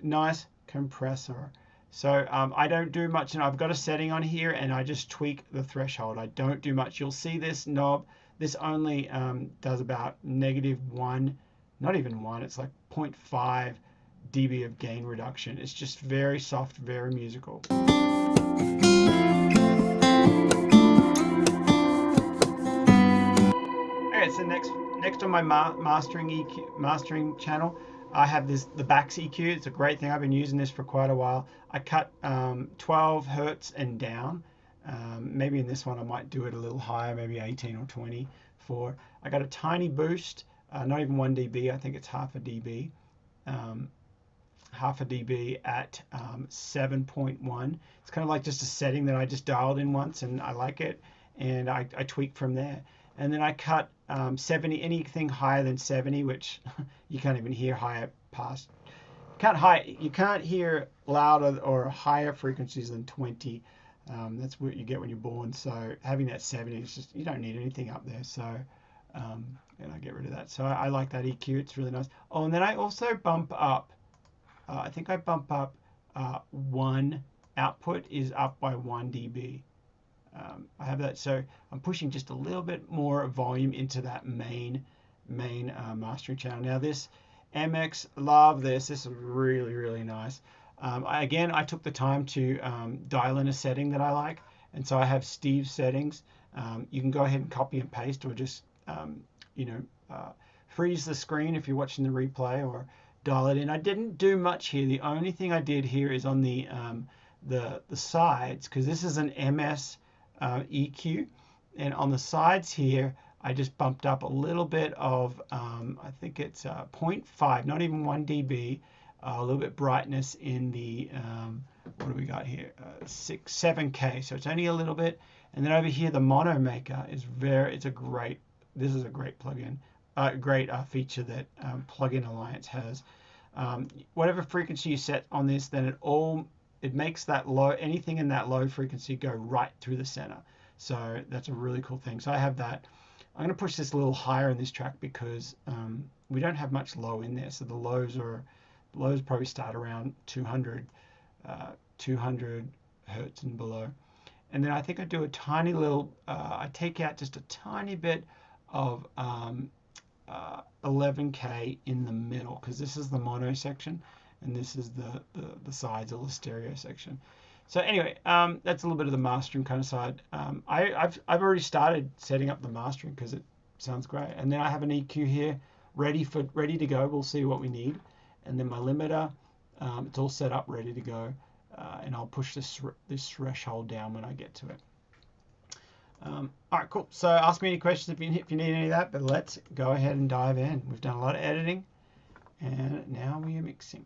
nice compressor. So I don't do much, and I've got a setting on here, and I just tweak the threshold. I don't do much. You'll see this knob. This only does about -1, not even 1. It's like 0.5 dB of gain reduction. It's just very soft, very musical. Okay, so next on my mastering channel, I have the Bax EQ. It's a great thing. I've been using this for quite a while. I cut 12 hertz and down. Maybe in this one I might do it a little higher, maybe 18 or 24. I got a tiny boost, not even 1 dB. I think it's half a dB. Half a dB at 7.1. It's kind of like just a setting that I just dialed in once, and I like it, and I tweak from there. And then I cut 70, anything higher than 70, which you can't even hear higher past. You can't hear louder or higher frequencies than 20. That's what you get when you're born. So having that 70 is just, you don't need anything up there. So and I get rid of that. So I like that EQ. It's really nice. Oh, and then I also bump up. I think I bump up one output is up by 1 dB. I have that, so I'm pushing just a little bit more volume into that main mastering channel. Now this MX, love this. This is really, really nice. Again, I took the time to dial in a setting that I like, and so I have Steve's settings. You can go ahead and copy and paste, or just freeze the screen if you're watching the replay, or dial it in. I didn't do much here. The only thing I did here is on the sides, because this is an MS EQ, and on the sides here I just bumped up a little bit of I think it's 0.5, not even 1 dB, a little bit brightness in the what do we got here, 7K, so it's only a little bit. And then over here the mono maker is this is a great plugin, great feature that Plugin Alliance has. Whatever frequency you set on this, then it makes that low, anything in that low frequency go right through the center. So that's a really cool thing. So I have that. I'm going to push this a little higher in this track because we don't have much low in there. So the lows probably start around 200 hertz and below. And then I think I do a tiny little, I take out just a tiny bit of 11K in the middle, because this is the mono section and this is the sides or the stereo section. So anyway, that's a little bit of the mastering kind of side. I've already started setting up the mastering because it sounds great. And then I have an EQ here ready to go. We'll see what we need. And then my limiter, it's all set up, ready to go. And I'll push this threshold down when I get to it. All right, cool. So ask me any questions if you need any of that, but let's go ahead and dive in. We've done a lot of editing, and now we are mixing.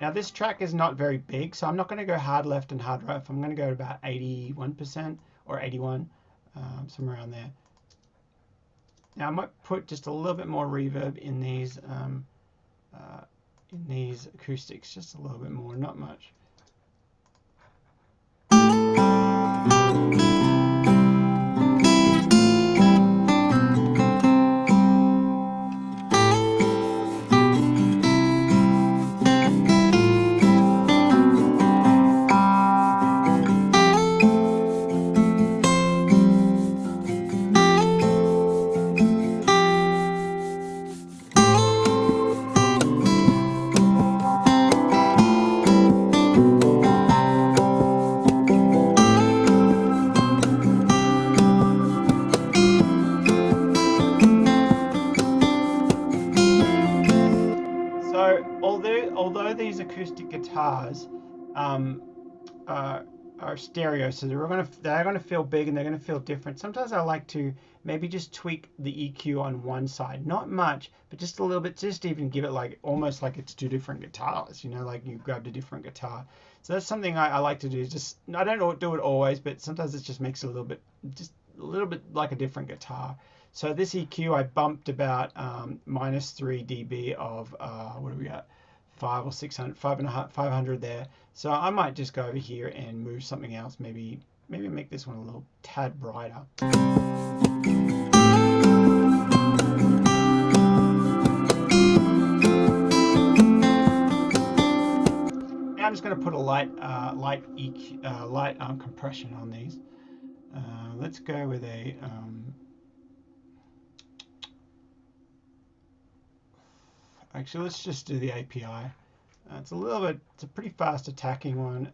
Now this track is not very big, so I'm not going to go hard left and hard right. I'm going to go to about 81% or 81, somewhere around there. Now I might put just a little bit more reverb in these acoustics, just a little bit more, not much. So although these acoustic guitars are stereo, so they're going to feel big and they're going to feel different. Sometimes I like to maybe just tweak the EQ on one side, not much, but just a little bit, just even give it like almost like it's two different guitars, like you grabbed a different guitar. So that's something I like to do. Just, I don't do it always, but sometimes it just makes it just a little bit like a different guitar. So this EQ I bumped about -3 dB of what do we got? 5 or 600, 500 there. So I might just go over here and move something else. Maybe make this one a little tad brighter. Now I'm just going to put a light compression on these. Let's go with a actually, let's just do the API. It's a pretty fast attacking one.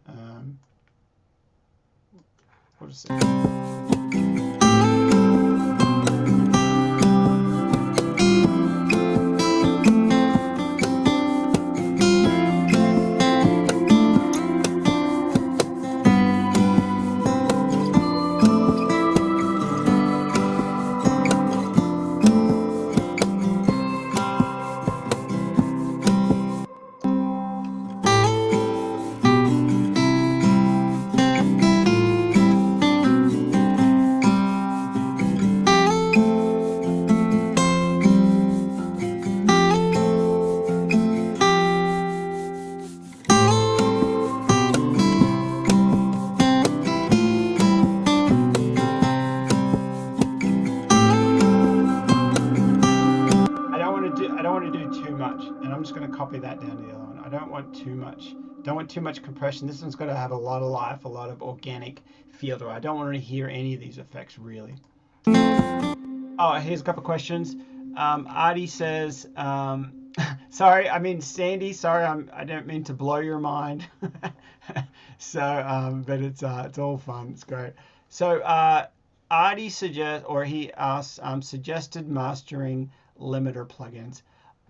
What is it? I don't want to do too much, and I'm just going to copy that down to the other one. I don't want too much. Don't want too much compression. This one's got to have a lot of life, a lot of organic feel to it. I don't want to hear any of these effects really. Oh, here's a couple questions. Artie says, sorry, I mean Sandy. Sorry, I don't mean to blow your mind. So, but it's all fun. It's great. So, Artie suggests, or he asks, suggested mastering limiter plugins.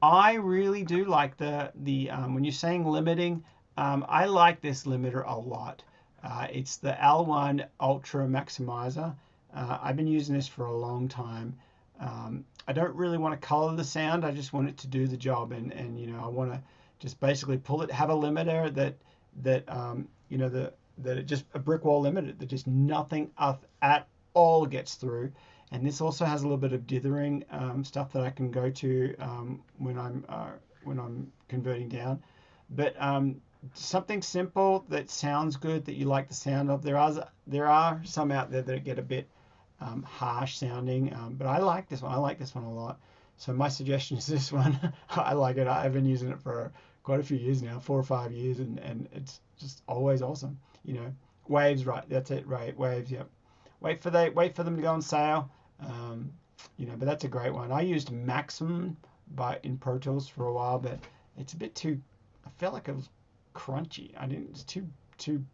I really do like the when you're saying limiting, I like this limiter a lot. It's the L1 Ultra Maximizer. I've been using this for a long time. I don't really want to color the sound. I just want it to do the job, and you know, I want to just basically pull it, have a limiter that you know, that it just a brick wall limiter that just nothing at all gets through. And this also has a little bit of dithering stuff that I can go to when I'm converting down. But something simple that sounds good, that you like the sound of. There are some out there that get a bit harsh sounding, but I like this one. I like this one a lot. So my suggestion is this one. I like it. I've been using it for quite a few years now, 4 or 5 years, and it's just always awesome. You know, Waves, right? That's it, right? Waves, yep. Wait for them to go on sale. You know, but that's a great one. I used Maximum in Pro Tools for a while, but it's a bit too. I felt like it was crunchy. It's too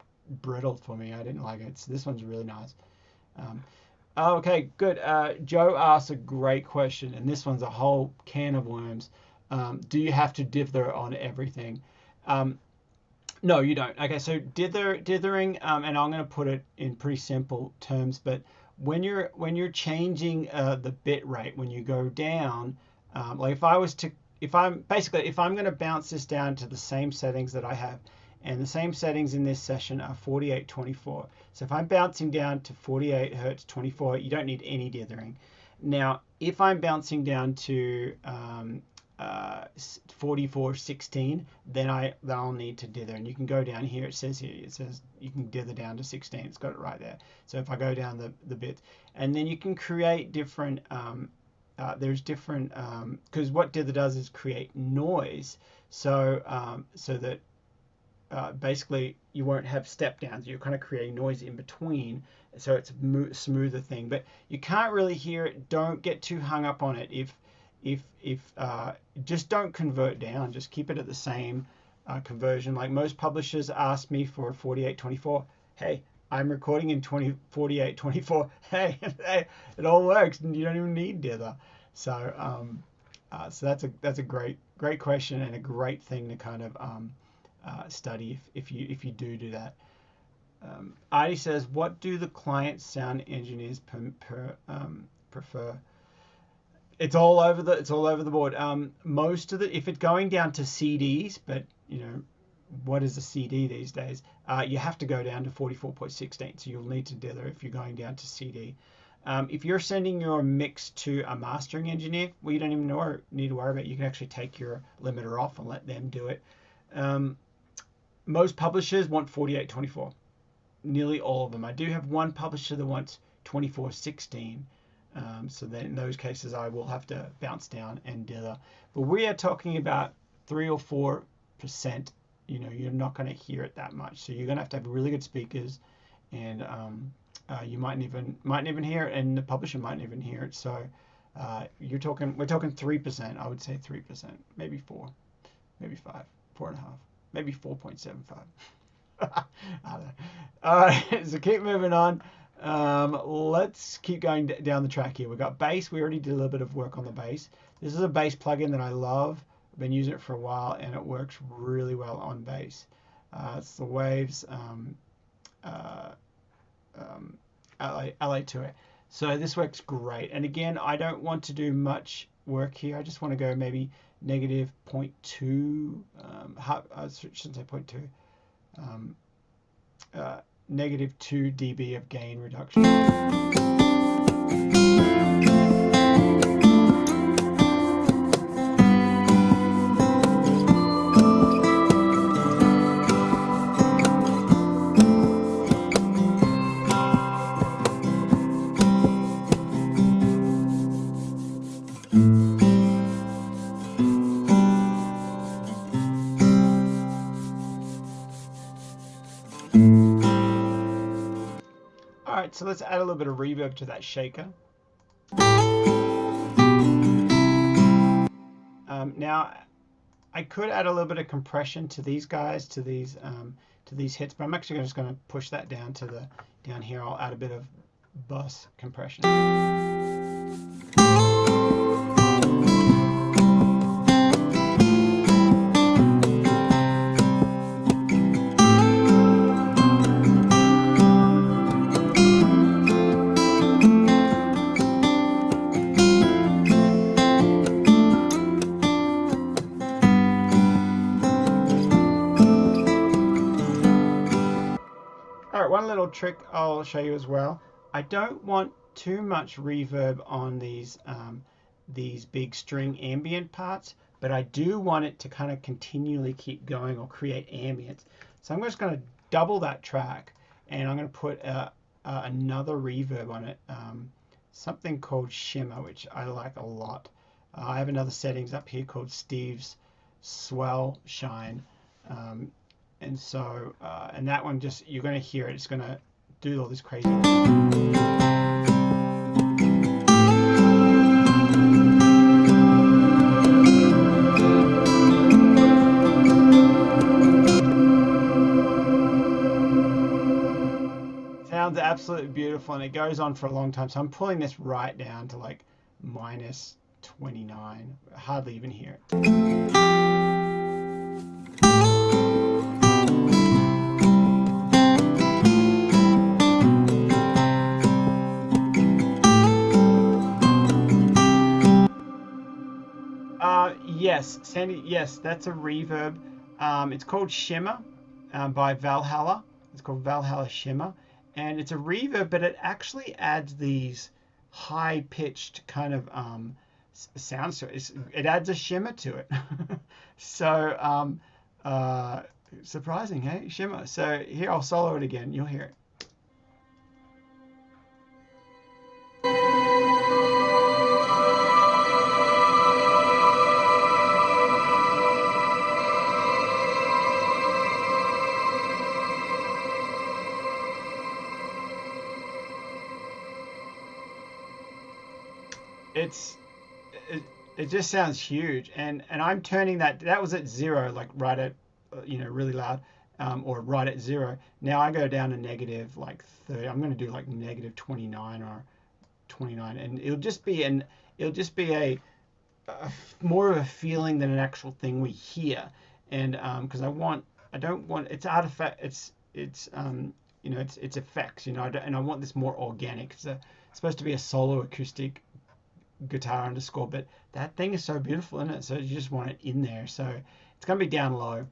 brittle for me. I didn't like it. So this one's really nice. Okay, good. Joe asked a great question, and this one's a whole can of worms. Do you have to dither on everything? No, you don't. Okay, so dithering, and I'm going to put it in pretty simple terms, but when you're changing the bit rate, when you go down, like if I'm going to bounce this down to the same settings that I have, and the same settings in this session are 48, 24. So if I'm bouncing down to 48 hertz, 24, you don't need any dithering. Now, if I'm bouncing down to 44, 16, then I'll need to dither. And you can go down here. It says you can dither down to 16. It's got it right there. So if I go down the bits, and then you can create different. There's different because what dither does is create noise. So that basically you won't have step downs. You're kind of creating noise in between, so it's a smoother thing. But you can't really hear it. Don't get too hung up on it. If just don't convert down, just keep it at the same conversion. Like most publishers ask me for 48/24. Hey, I'm recording in 48/24. Hey, it all works, and you don't even need dither. So so that's a great question, and a great thing to kind of study if you do that. Artie says, what do the client sound engineers prefer? It's all over the board. Most of if it's going down to CDs, but you know, what is a CD these days? You have to go down to 44.16, so you'll need to dither if you're going down to CD. If you're sending your mix to a mastering engineer, well, you don't even need to worry about it. You can actually take your limiter off and let them do it. Most publishers want 48/24. Nearly all of them. I do have one publisher that wants 24/16. So then in those cases, I will have to bounce down and dither. But we are talking about 3 or 4%. You know, you're not going to hear it that much. So you're going to have really good speakers, and you might even hear it, and the publisher might even hear it. So we're talking 3%. I would say 3%, maybe 4, maybe 5, 4.5, maybe 4.75. I don't know. All right, so keep moving on. Let's keep going down the track here. We've got bass. We already did a little bit of work on the bass. This is a bass plugin that I love. I've been using it for a while, and it works really well on bass. It's the Waves LA to it. So this works great. And again, I don't want to do much work here. I just want to go maybe negative 0.2. I shouldn't say 0.2. Negative 2 dB of gain reduction. Alright, so let's add a little bit of reverb to that shaker. Now, I could add a little bit of compression to these guys, to these hits, but I'm actually just going to push that down to down here. I'll add a bit of bus compression. One little trick I'll show you as well. I don't want too much reverb on these big string ambient parts, but I do want it to kind of continually keep going or create ambience. So I'm just going to double that track, and I'm going to put another reverb on it, something called Shimmer, which I like a lot. I have another settings up here called Steve's Swell Shine. And so, and that one just, you're going to hear it. It's going to do all this crazy. Sounds absolutely beautiful, and it goes on for a long time. So I'm pulling this right down to like minus 29. I hardly even hear it. Yes, Sandy, yes, that's a reverb. It's called Shimmer by Valhalla. It's called Valhalla Shimmer. And it's a reverb, but it actually adds these high-pitched kind of sounds to it. It adds a shimmer to it. So, surprising, hey? Shimmer. So here, I'll solo it again. You'll hear it. It just sounds huge, and I'm turning that was at 0, like right at really loud, or right at 0. Now I go down to negative like 30. I'm going to do like negative 29 or 29, and it'll just be a more of a feeling than an actual thing we hear. And because I don't want it's artifact, it's effects, and I want this more organic. It's supposed to be a solo acoustic guitar underscore, but that thing is so beautiful, isn't it? So you just want it in there. So it's going to be down low.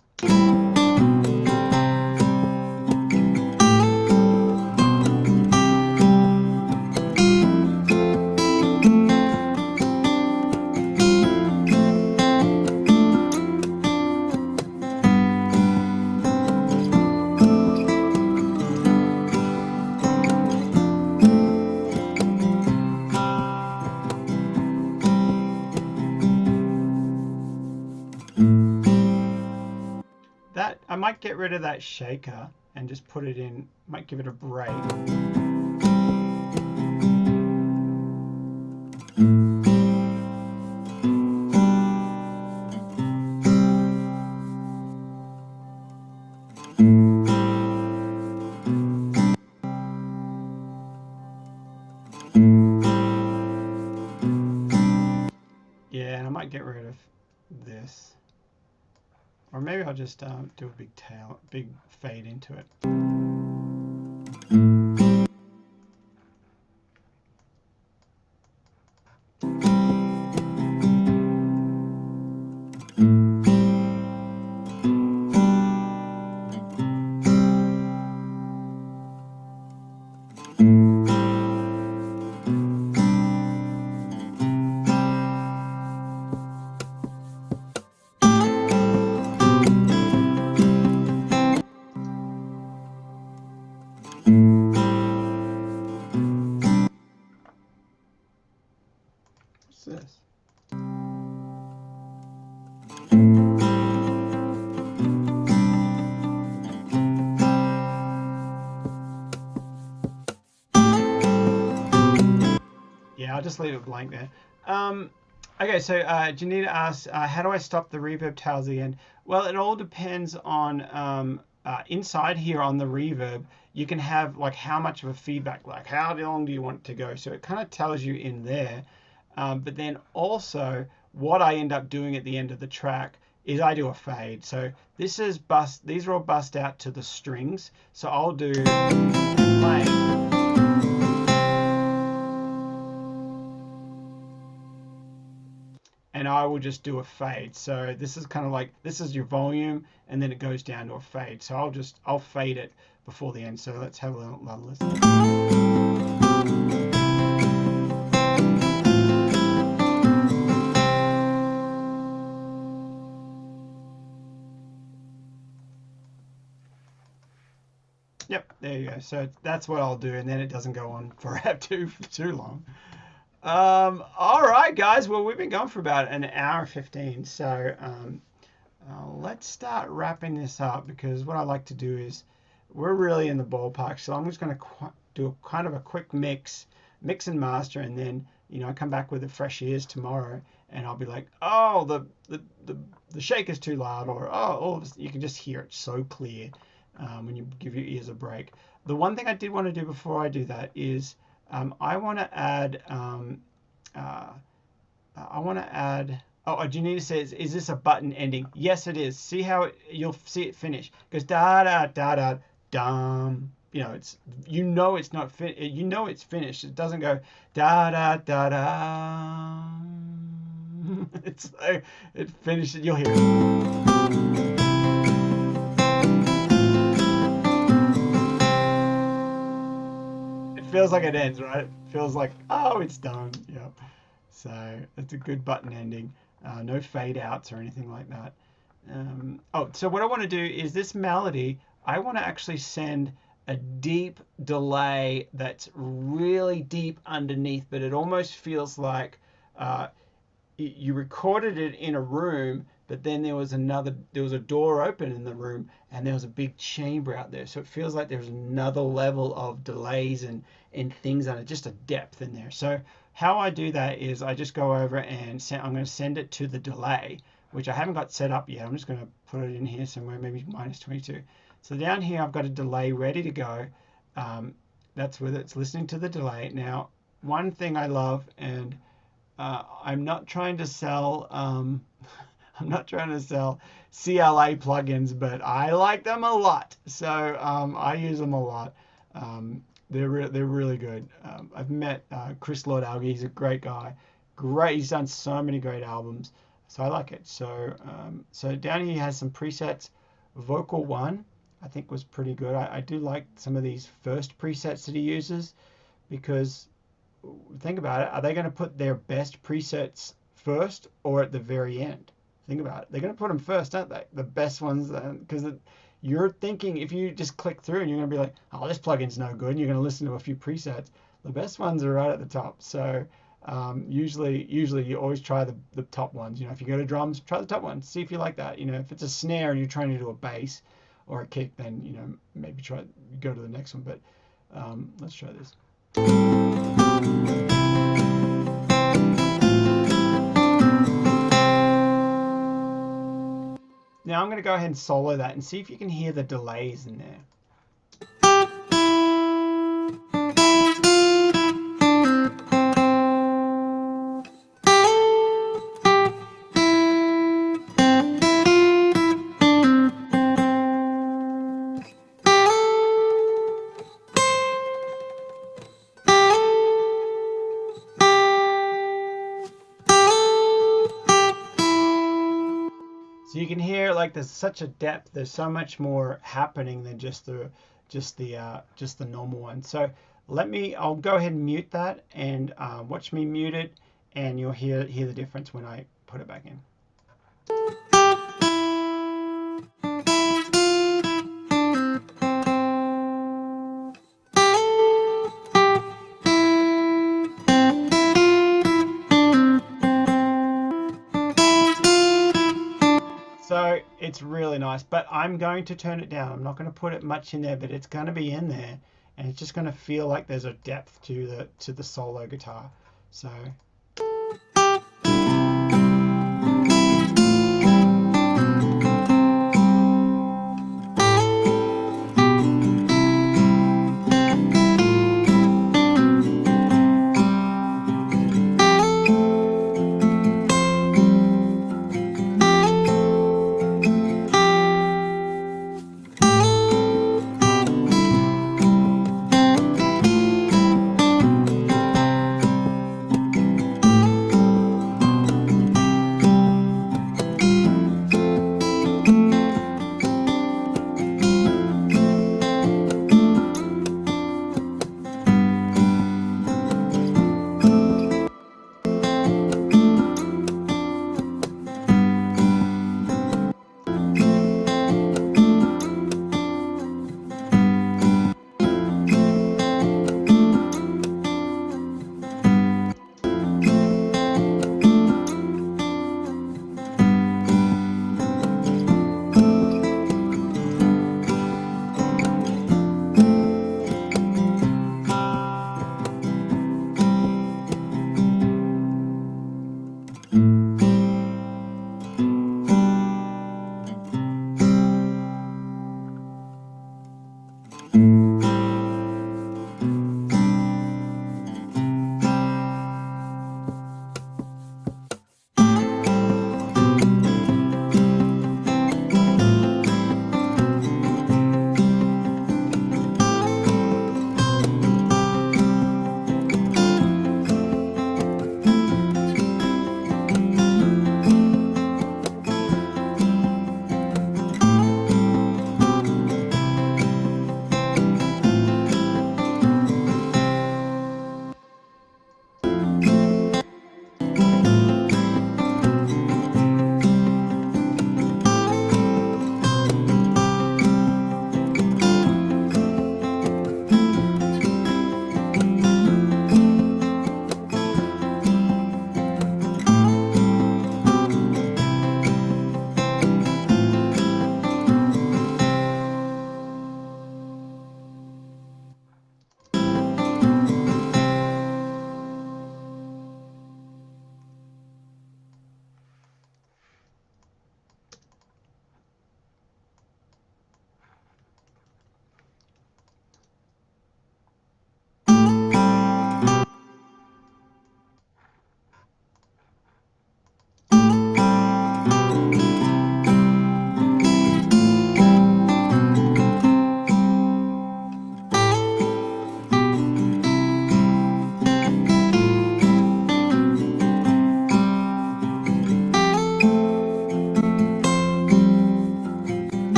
that I might get rid of that shaker and just put it in, might give it a break. Yeah, and I might get rid of this. Or maybe I'll just do a big fade into it. What's this? Yeah, I'll just leave it blank there. Okay, so Janita asks, how do I stop the reverb tails again? Well, it all depends on inside here on the reverb. You can have like how much of a feedback, like how long do you want it to go? So it kind of tells you in there. But then also what I end up doing at the end of the track is I do a fade. So this is these are all bust out to the strings. So I'll do playing. And I will just do a fade. So this is kind of like, this is your volume, and then it goes down to a fade. So I'll fade it before the end. So let's have a little listen. Yep, there you go. So that's what I'll do, and then it doesn't go on for too long. All right, guys. Well, we've been going for about an hour 15. So let's start wrapping this up, because what I like to do is we're really in the ballpark. So I'm just going to do a kind of a quick mix and master, and then I come back with the fresh ears tomorrow, and I'll be like, oh, the shake is too loud, or oh, you can just hear it so clear when you give your ears a break. The one thing I did want to do before I do that is I want to add. Oh, Janita says, is this a button ending? Yes, it is. See how you'll see it finish. It goes da da da da dum. It's not it's finished. It doesn't go da da da da. It's like it finishes. You'll hear it. It feels like it ends, right? It feels like, oh, it's done. Yeah. So it's a good button ending. No fade outs or anything like that. So what I want to do is this melody, I want to actually send a deep delay that's really deep underneath, but it almost feels like you recorded it in a room, but then there was a door open in the room, and there was a big chamber out there. So it feels like there's another level of delays and things on it, just a depth in there. So how I do that is I just go over and I'm going to send it to the delay, which I haven't got set up yet. I'm just going to put it in here somewhere, maybe -22. So down here, I've got a delay ready to go. That's where it's listening to the delay. Now, one thing I love, and I'm not trying to sell I'm not trying to sell CLA plugins, but I like them a lot. So I use them a lot. They're really good. I've met Chris Lord Alge. He's a great guy. Great. He's done so many great albums. So I like it. So so down here he has some presets. Vocal 1, I think, was pretty good. I do like some of these first presets that he uses, because think about it. Are they going to put their best presets first or at the very end? Think about it. They're going to put them first, aren't they? The best ones, because you're thinking, if you just click through and you're going to be like, oh, this plugin's no good, and you're going to listen to a few presets, the best ones are right at the top. So Usually you always try the top ones. You know, if you go to drums, try the top ones. See if you like that. You know, if it's a snare and you're trying to do a bass or a kick, then you know maybe go to the next one. But let's try this. Now I'm going to go ahead and solo that and see if you can hear the delays in there. So you can hear like there's such a depth. There's so much more happening than just the normal one. So I'll go ahead and mute that and watch me mute it, and you'll hear the difference when I put it back in. So it's really nice, but I'm going to turn it down. I'm not going to put it much in there, but it's going to be in there, and it's just going to feel like there's a depth to the solo guitar. So.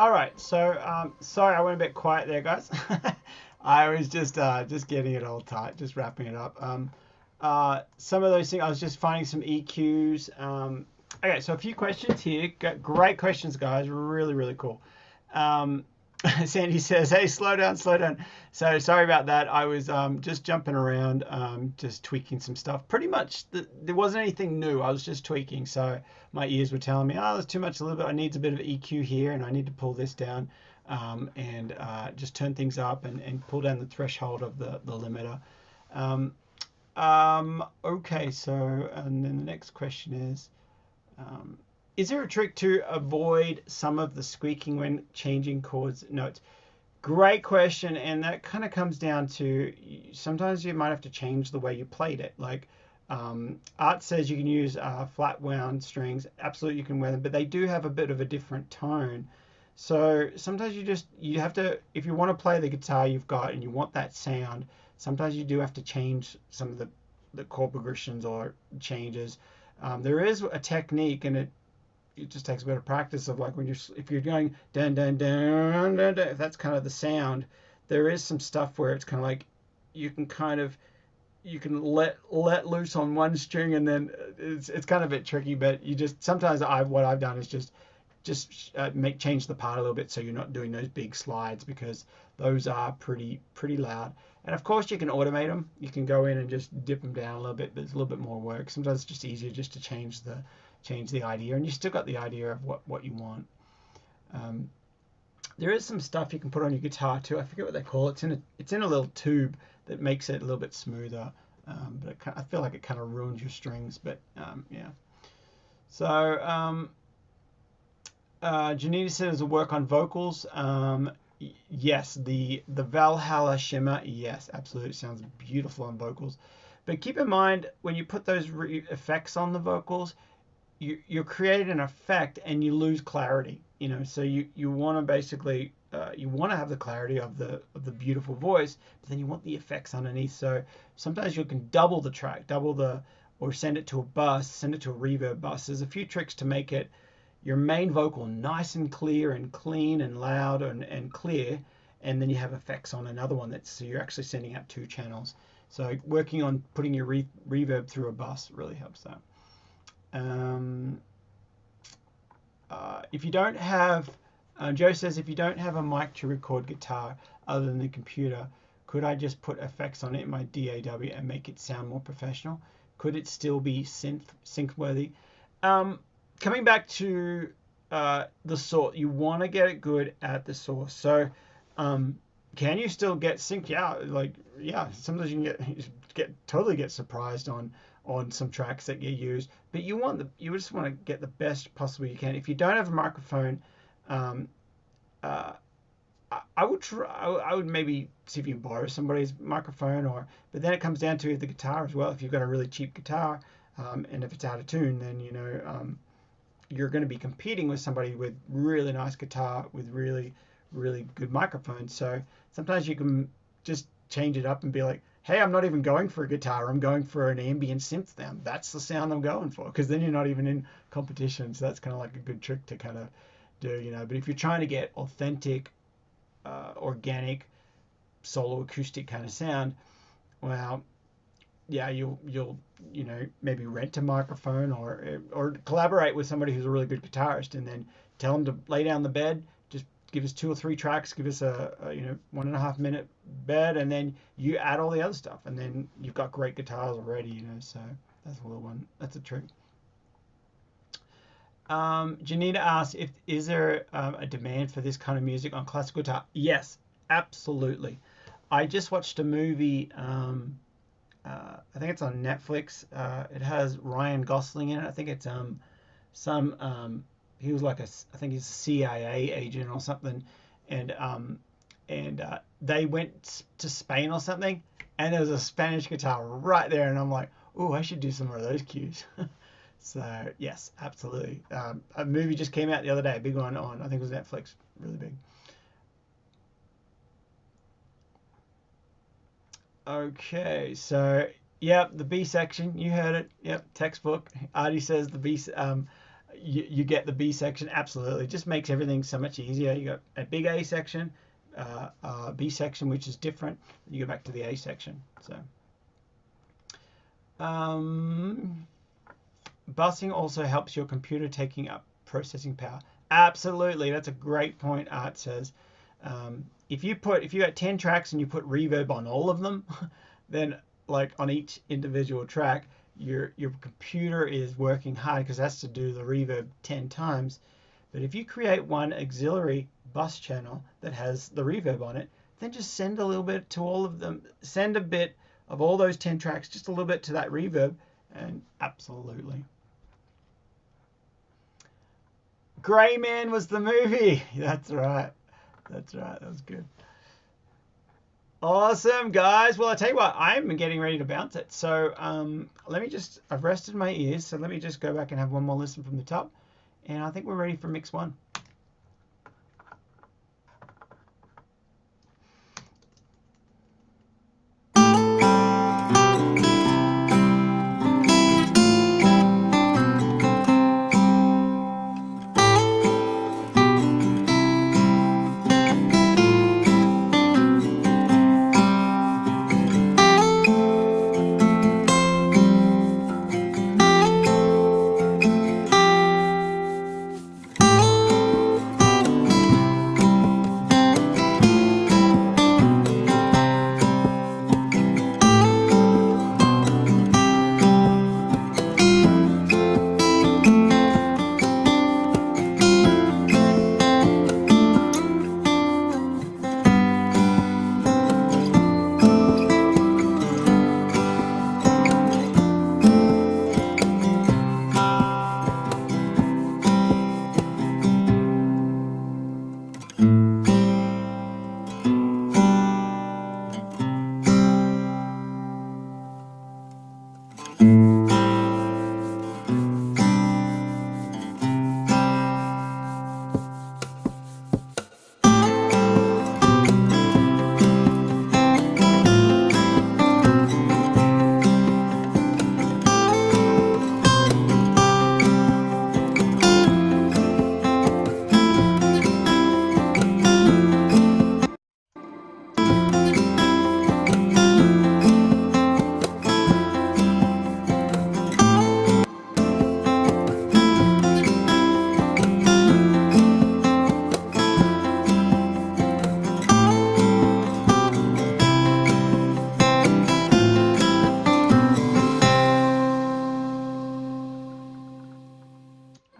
All right, so sorry I went a bit quiet there, guys. I was just getting it all tight, just wrapping it up. Some of those things I was just finding some EQs. Okay, so a few questions here. Great questions, guys. Really, really cool. Um, Sandy says, "Hey, slow down, slow down." So sorry about that. I was just jumping around, just tweaking some stuff. Pretty much, there wasn't anything new. I was just tweaking. So my ears were telling me, "Oh, there's too much. A little bit. I need a bit of EQ here, and I need to pull this down, and just turn things up and pull down the threshold of the limiter." Um, okay. So and then the next question um, is there a trick to avoid some of the squeaking when changing chords notes? Great question, and that kind of comes down to sometimes you might have to change the way you played it. Like Art says, you can use flat wound strings. Absolutely, you can wear them, but they do have a bit of a different tone. So sometimes you have to, if you want to play the guitar you've got and you want that sound, sometimes you do have to change some of the chord progressions or changes. There is a technique, and it just takes a bit of practice of like when you're if you're going dun dun dun dun dun, if that's kind of the sound, there is some stuff where it's kind of like you can kind of you can let loose on one string, and then it's kind of a bit tricky, but you just sometimes what I've done is just make change the part a little bit so you're not doing those big slides, because those are pretty loud. And of course you can automate them. You can go in and just dip them down a little bit, but it's a little bit more work. Sometimes it's just easier just to change the idea, and you still got the idea of what you want. Um, there is some stuff you can put on your guitar too. I forget what they call it. It's in a little tube that makes it a little bit smoother. But I feel like it kind of ruins your strings. But yeah. So Janita says a work on vocals. Yes, the Valhalla shimmer. Yes, absolutely, it sounds beautiful on vocals. But keep in mind when you put those effects on the vocals, you're creating an effect and you lose clarity. So you want to basically you want to have the clarity of the beautiful voice, but then you want the effects underneath. So sometimes you can double the track, or send it to a bus, send it to a reverb bus. There's a few tricks to make it your main vocal nice and clear and clean and loud and clear, and then you have effects on another one so you're actually sending out two channels. So working on putting your reverb through a bus really helps that. If you don't have, Joe says, if you don't have a mic to record guitar other than the computer, could I just put effects on it in my DAW and make it sound more professional? Could it still be sync worthy? Coming back to the source, you want to get it good at the source. So can you still get synced? Yeah, sometimes you can totally get surprised on some tracks that get used, but you just want to get the best possible you can. If you don't have a microphone, I would maybe see if you can borrow somebody's microphone, but then it comes down to the guitar as well. If you've got a really cheap guitar, and if it's out of tune, then you're going to be competing with somebody with really nice guitar with really really good microphones. So sometimes you can just change it up and be like, hey, I'm not even going for a guitar, I'm going for an ambient synth sound. That's the sound I'm going for, because then you're not even in competition. So that's kind of like a good trick to kind of do. But if you're trying to get authentic, organic, solo acoustic kind of sound, well, yeah, you'll maybe rent a microphone or collaborate with somebody who's a really good guitarist, and then tell them to lay down the bed, just give us 2 or 3 tracks, give us a 1.5 minute bed, and then you add all the other stuff, and then you've got great guitars already. So that's a little one. That's a trick. Janita asks, is there a demand for this kind of music on classical guitar? Yes, absolutely. I just watched a movie. I think it's on Netflix. It has Ryan Gosling in it. I think it's he was like I think he's a CIA agent or something, and they went to Spain or something, and there was a Spanish guitar right there, and I'm like, oh, I should do some more of those cues. So yes, absolutely. A movie just came out the other day, a big one on, I think it was Netflix, really big. Okay, so yep, the B section, you heard it. Yep, textbook. Artie says the B. you get the B section. Absolutely, just makes everything so much easier. You got a big A section, B section, which is different. You go back to the A section. So busing also helps your computer taking up processing power. Absolutely, that's a great point. Art says, if you got 10 tracks and you put reverb on all of them, then like on each individual track, your computer is working hard because it has to do the reverb 10 times. But if you create one auxiliary bus channel that has the reverb on it, then just send a little bit to all of them. Send a bit of all those 10 tracks, just a little bit to that reverb, and absolutely. Gray Man was the movie. That's right. That's right. That was good. Awesome, guys. Well, I tell you what, I'm getting ready to bounce it. So I've rested my ears. So let me just go back and have one more listen from the top. And I think we're ready for mix one.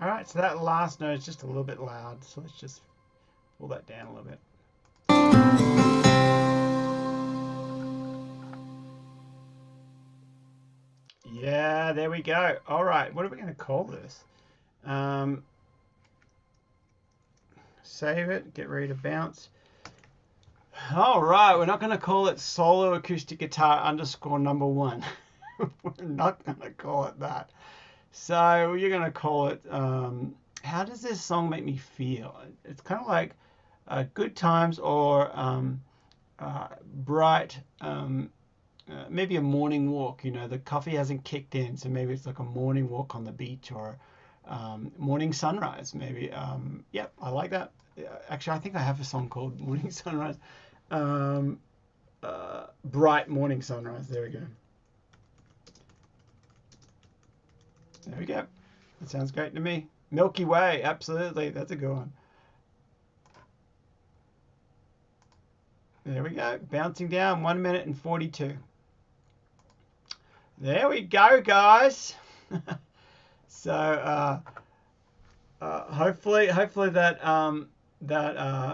All right, so that last note is just a little bit loud, so let's just pull that down a little bit. Yeah, there we go. All right, what are we going to call this? Save it, get ready to bounce. All right, we're not going to call it Solo Acoustic Guitar Underscore #1. We're not going to call it that. So you're going to call it, how does this song make me feel? It's kind of like good times or bright, maybe a morning walk. You know, the coffee hasn't kicked in, so maybe it's like a morning walk on the beach or morning sunrise, maybe. Yep, I like that. Actually, I think I have a song called Morning Sunrise. Bright morning sunrise. There we go. There we go. That sounds great to me. Milky Way, absolutely. That's a good one. There we go. Bouncing down, 1 minute and 42. There we go, guys. So hopefully that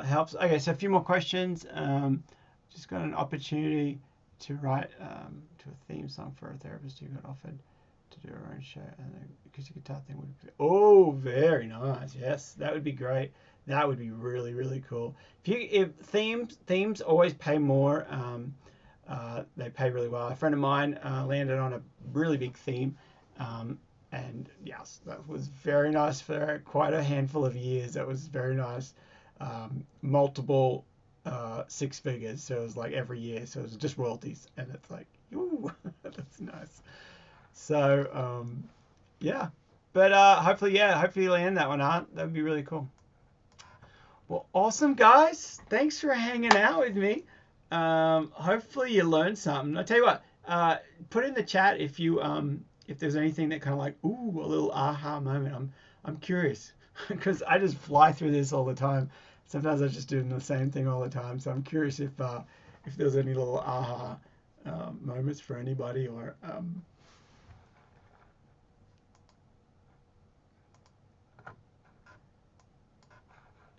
helps. Okay, so a few more questions. Just got an opportunity to write to a theme song for a therapist who got offered to do her own show, and the acoustic guitar thing would be, oh, very nice. Yes, that would be great. That would be really, really cool. If themes always pay more. They pay really well. A friend of mine landed on a really big theme, and yes, that was very nice for quite a handful of years. That was very nice. Multiple six figures, so it was like every year, so it was just royalties, and it's like, ooh, that's nice. So yeah, But hopefully, yeah, hopefully you land that one, Art. That would be really cool. Well, awesome, guys. Thanks for hanging out with me. Hopefully you learned something. I'll tell you what. Put in the chat if there's anything that kind of like ooh a little aha moment. I'm curious because I just fly through this all the time. Sometimes I just do the same thing all the time. So I'm curious if there's any little aha moments for anybody or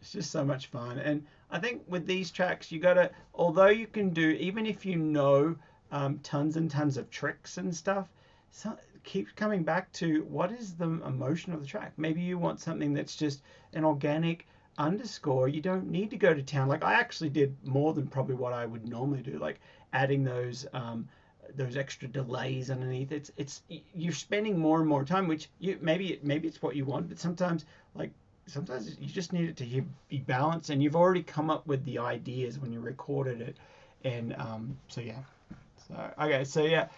it's just so much fun. And I think with these tracks, you gotta, although you can do, even if you know tons and tons of tricks and stuff, so, keep coming back to what is the emotion of the track. Maybe you want something that's just an organic underscore. You don't need to go to town. Like I actually did more than probably what I would normally do, like adding those extra delays underneath. It's you're spending more and more time, which maybe it's what you want, but sometimes you just need it to be balanced, and you've already come up with the ideas when you recorded it, and so yeah. So okay, so yeah.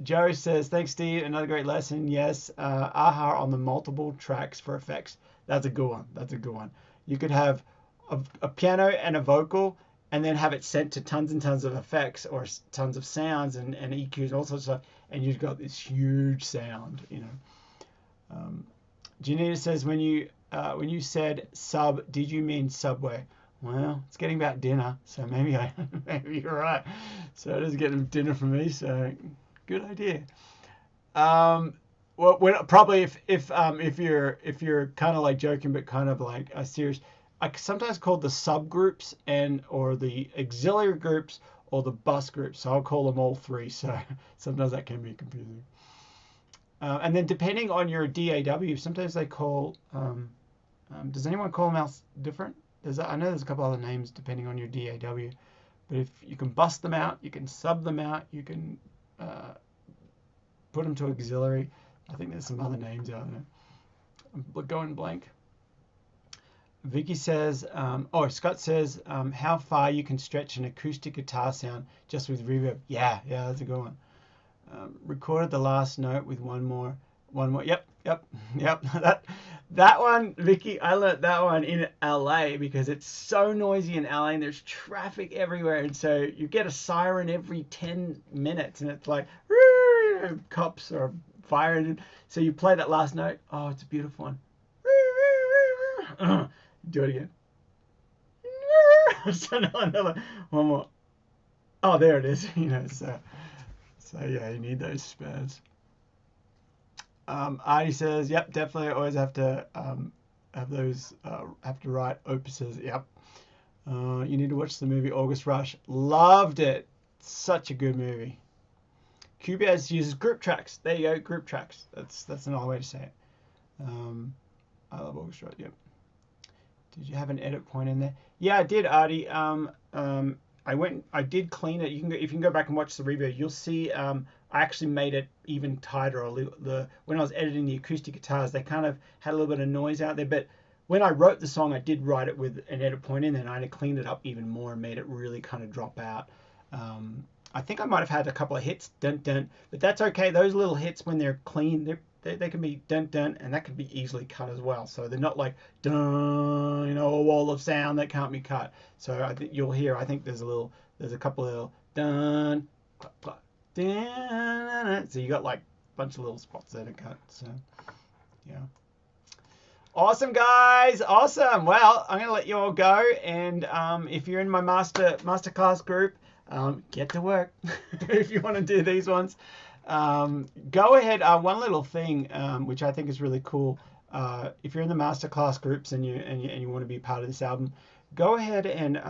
Joe says, thanks, Steve. Another great lesson. Yes, aha on the multiple tracks for effects. That's a good one. That's a good one. You could have a piano and a vocal, and then have it sent to tons and tons of effects or tons of sounds and EQs and all sorts of stuff, and you've got this huge sound, you know. Janita says, when you said sub, did you mean Subway? Well, it's getting about dinner, so maybe maybe you're right. So it is getting dinner for me, so good idea. Well, probably if you're kind of like joking but kind of like serious, I sometimes call the subgroups or the auxiliary groups or the bus groups. So I'll call them all three. So sometimes that can be confusing. And then depending on your DAW, sometimes they call. Does anyone call them else different? I know there's a couple other names depending on your DAW, but if you can bust them out, you can sub them out, you can put them to auxiliary. I think there's some other names out there. I'm going blank. Vicky says, Scott says, how far you can stretch an acoustic guitar sound just with reverb. Yeah, that's a good one. Recorded the last note with one more. Yep. That one, Vicky, I learnt that one in LA because it's so noisy in LA and there's traffic everywhere, and so you get a siren every 10 minutes, and it's like cops are firing. So you play that last note. Oh, it's a beautiful one. Do it again. So another one more. Oh, there it is. So yeah, you need those spares. Artie says, yep, definitely always have to have those, have to write opuses. Yep. You need to watch the movie August Rush. Loved it. Such a good movie. Cubase uses group tracks. There you go, group tracks. That's another way to say it. I love August Rush. Yep. Did you have an edit point in there? Yeah, I did, Artie. I did clean it. If you can go back and watch the review, you'll see I actually made it even tighter. When I was editing the acoustic guitars, they kind of had a little bit of noise out there. But when I wrote the song, I did write it with an edit point in there, and I cleaned it up even more and made it really kind of drop out. I think I might have had a couple of hits, dun dun, but that's okay. Those little hits, when they're clean, they can be dun dun, and that can be easily cut as well. So they're not like dun, a wall of sound that can't be cut. So I think you'll hear. I think there's a couple of little dun, clap, clap, dun. So you got like a bunch of little spots that are cut. So yeah. Awesome, guys. Awesome. Well, I'm going to let you all go. And if you're in my masterclass group, get to work if you want to do these ones. Go ahead. One little thing, which I think is really cool. If you're in the masterclass groups and you want to be part of this album, go ahead and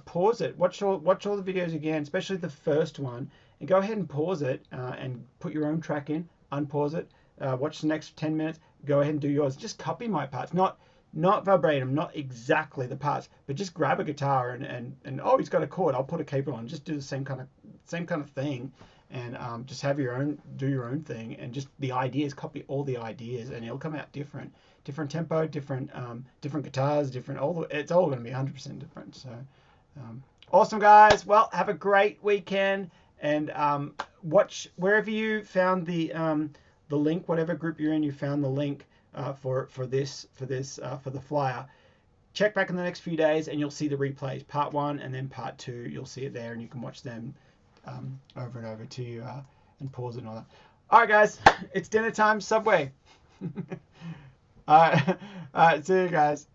pause it. Watch all the videos again, especially the first one, and go ahead and pause it and put your own track in. Unpause it. Watch the next 10 minutes. Go ahead and do yours. Just copy my parts, not verbatim, not exactly the parts, but just grab a guitar and oh, he's got a chord. I'll put a capo on. Just do the same kind of thing, and just do your own thing, and just the ideas, copy all the ideas, and it'll come out different tempo, different guitars, it's all going to be 100% different. So awesome, guys. Well, have a great weekend, and watch wherever you found the the link, whatever group you're in, you found the link for the flyer. Check back in the next few days and you'll see the replays, part 1 and then part 2. You'll see it there and you can watch them over and over to you and pause and all that. All right, guys, it's dinner time. Subway. All right, see you guys.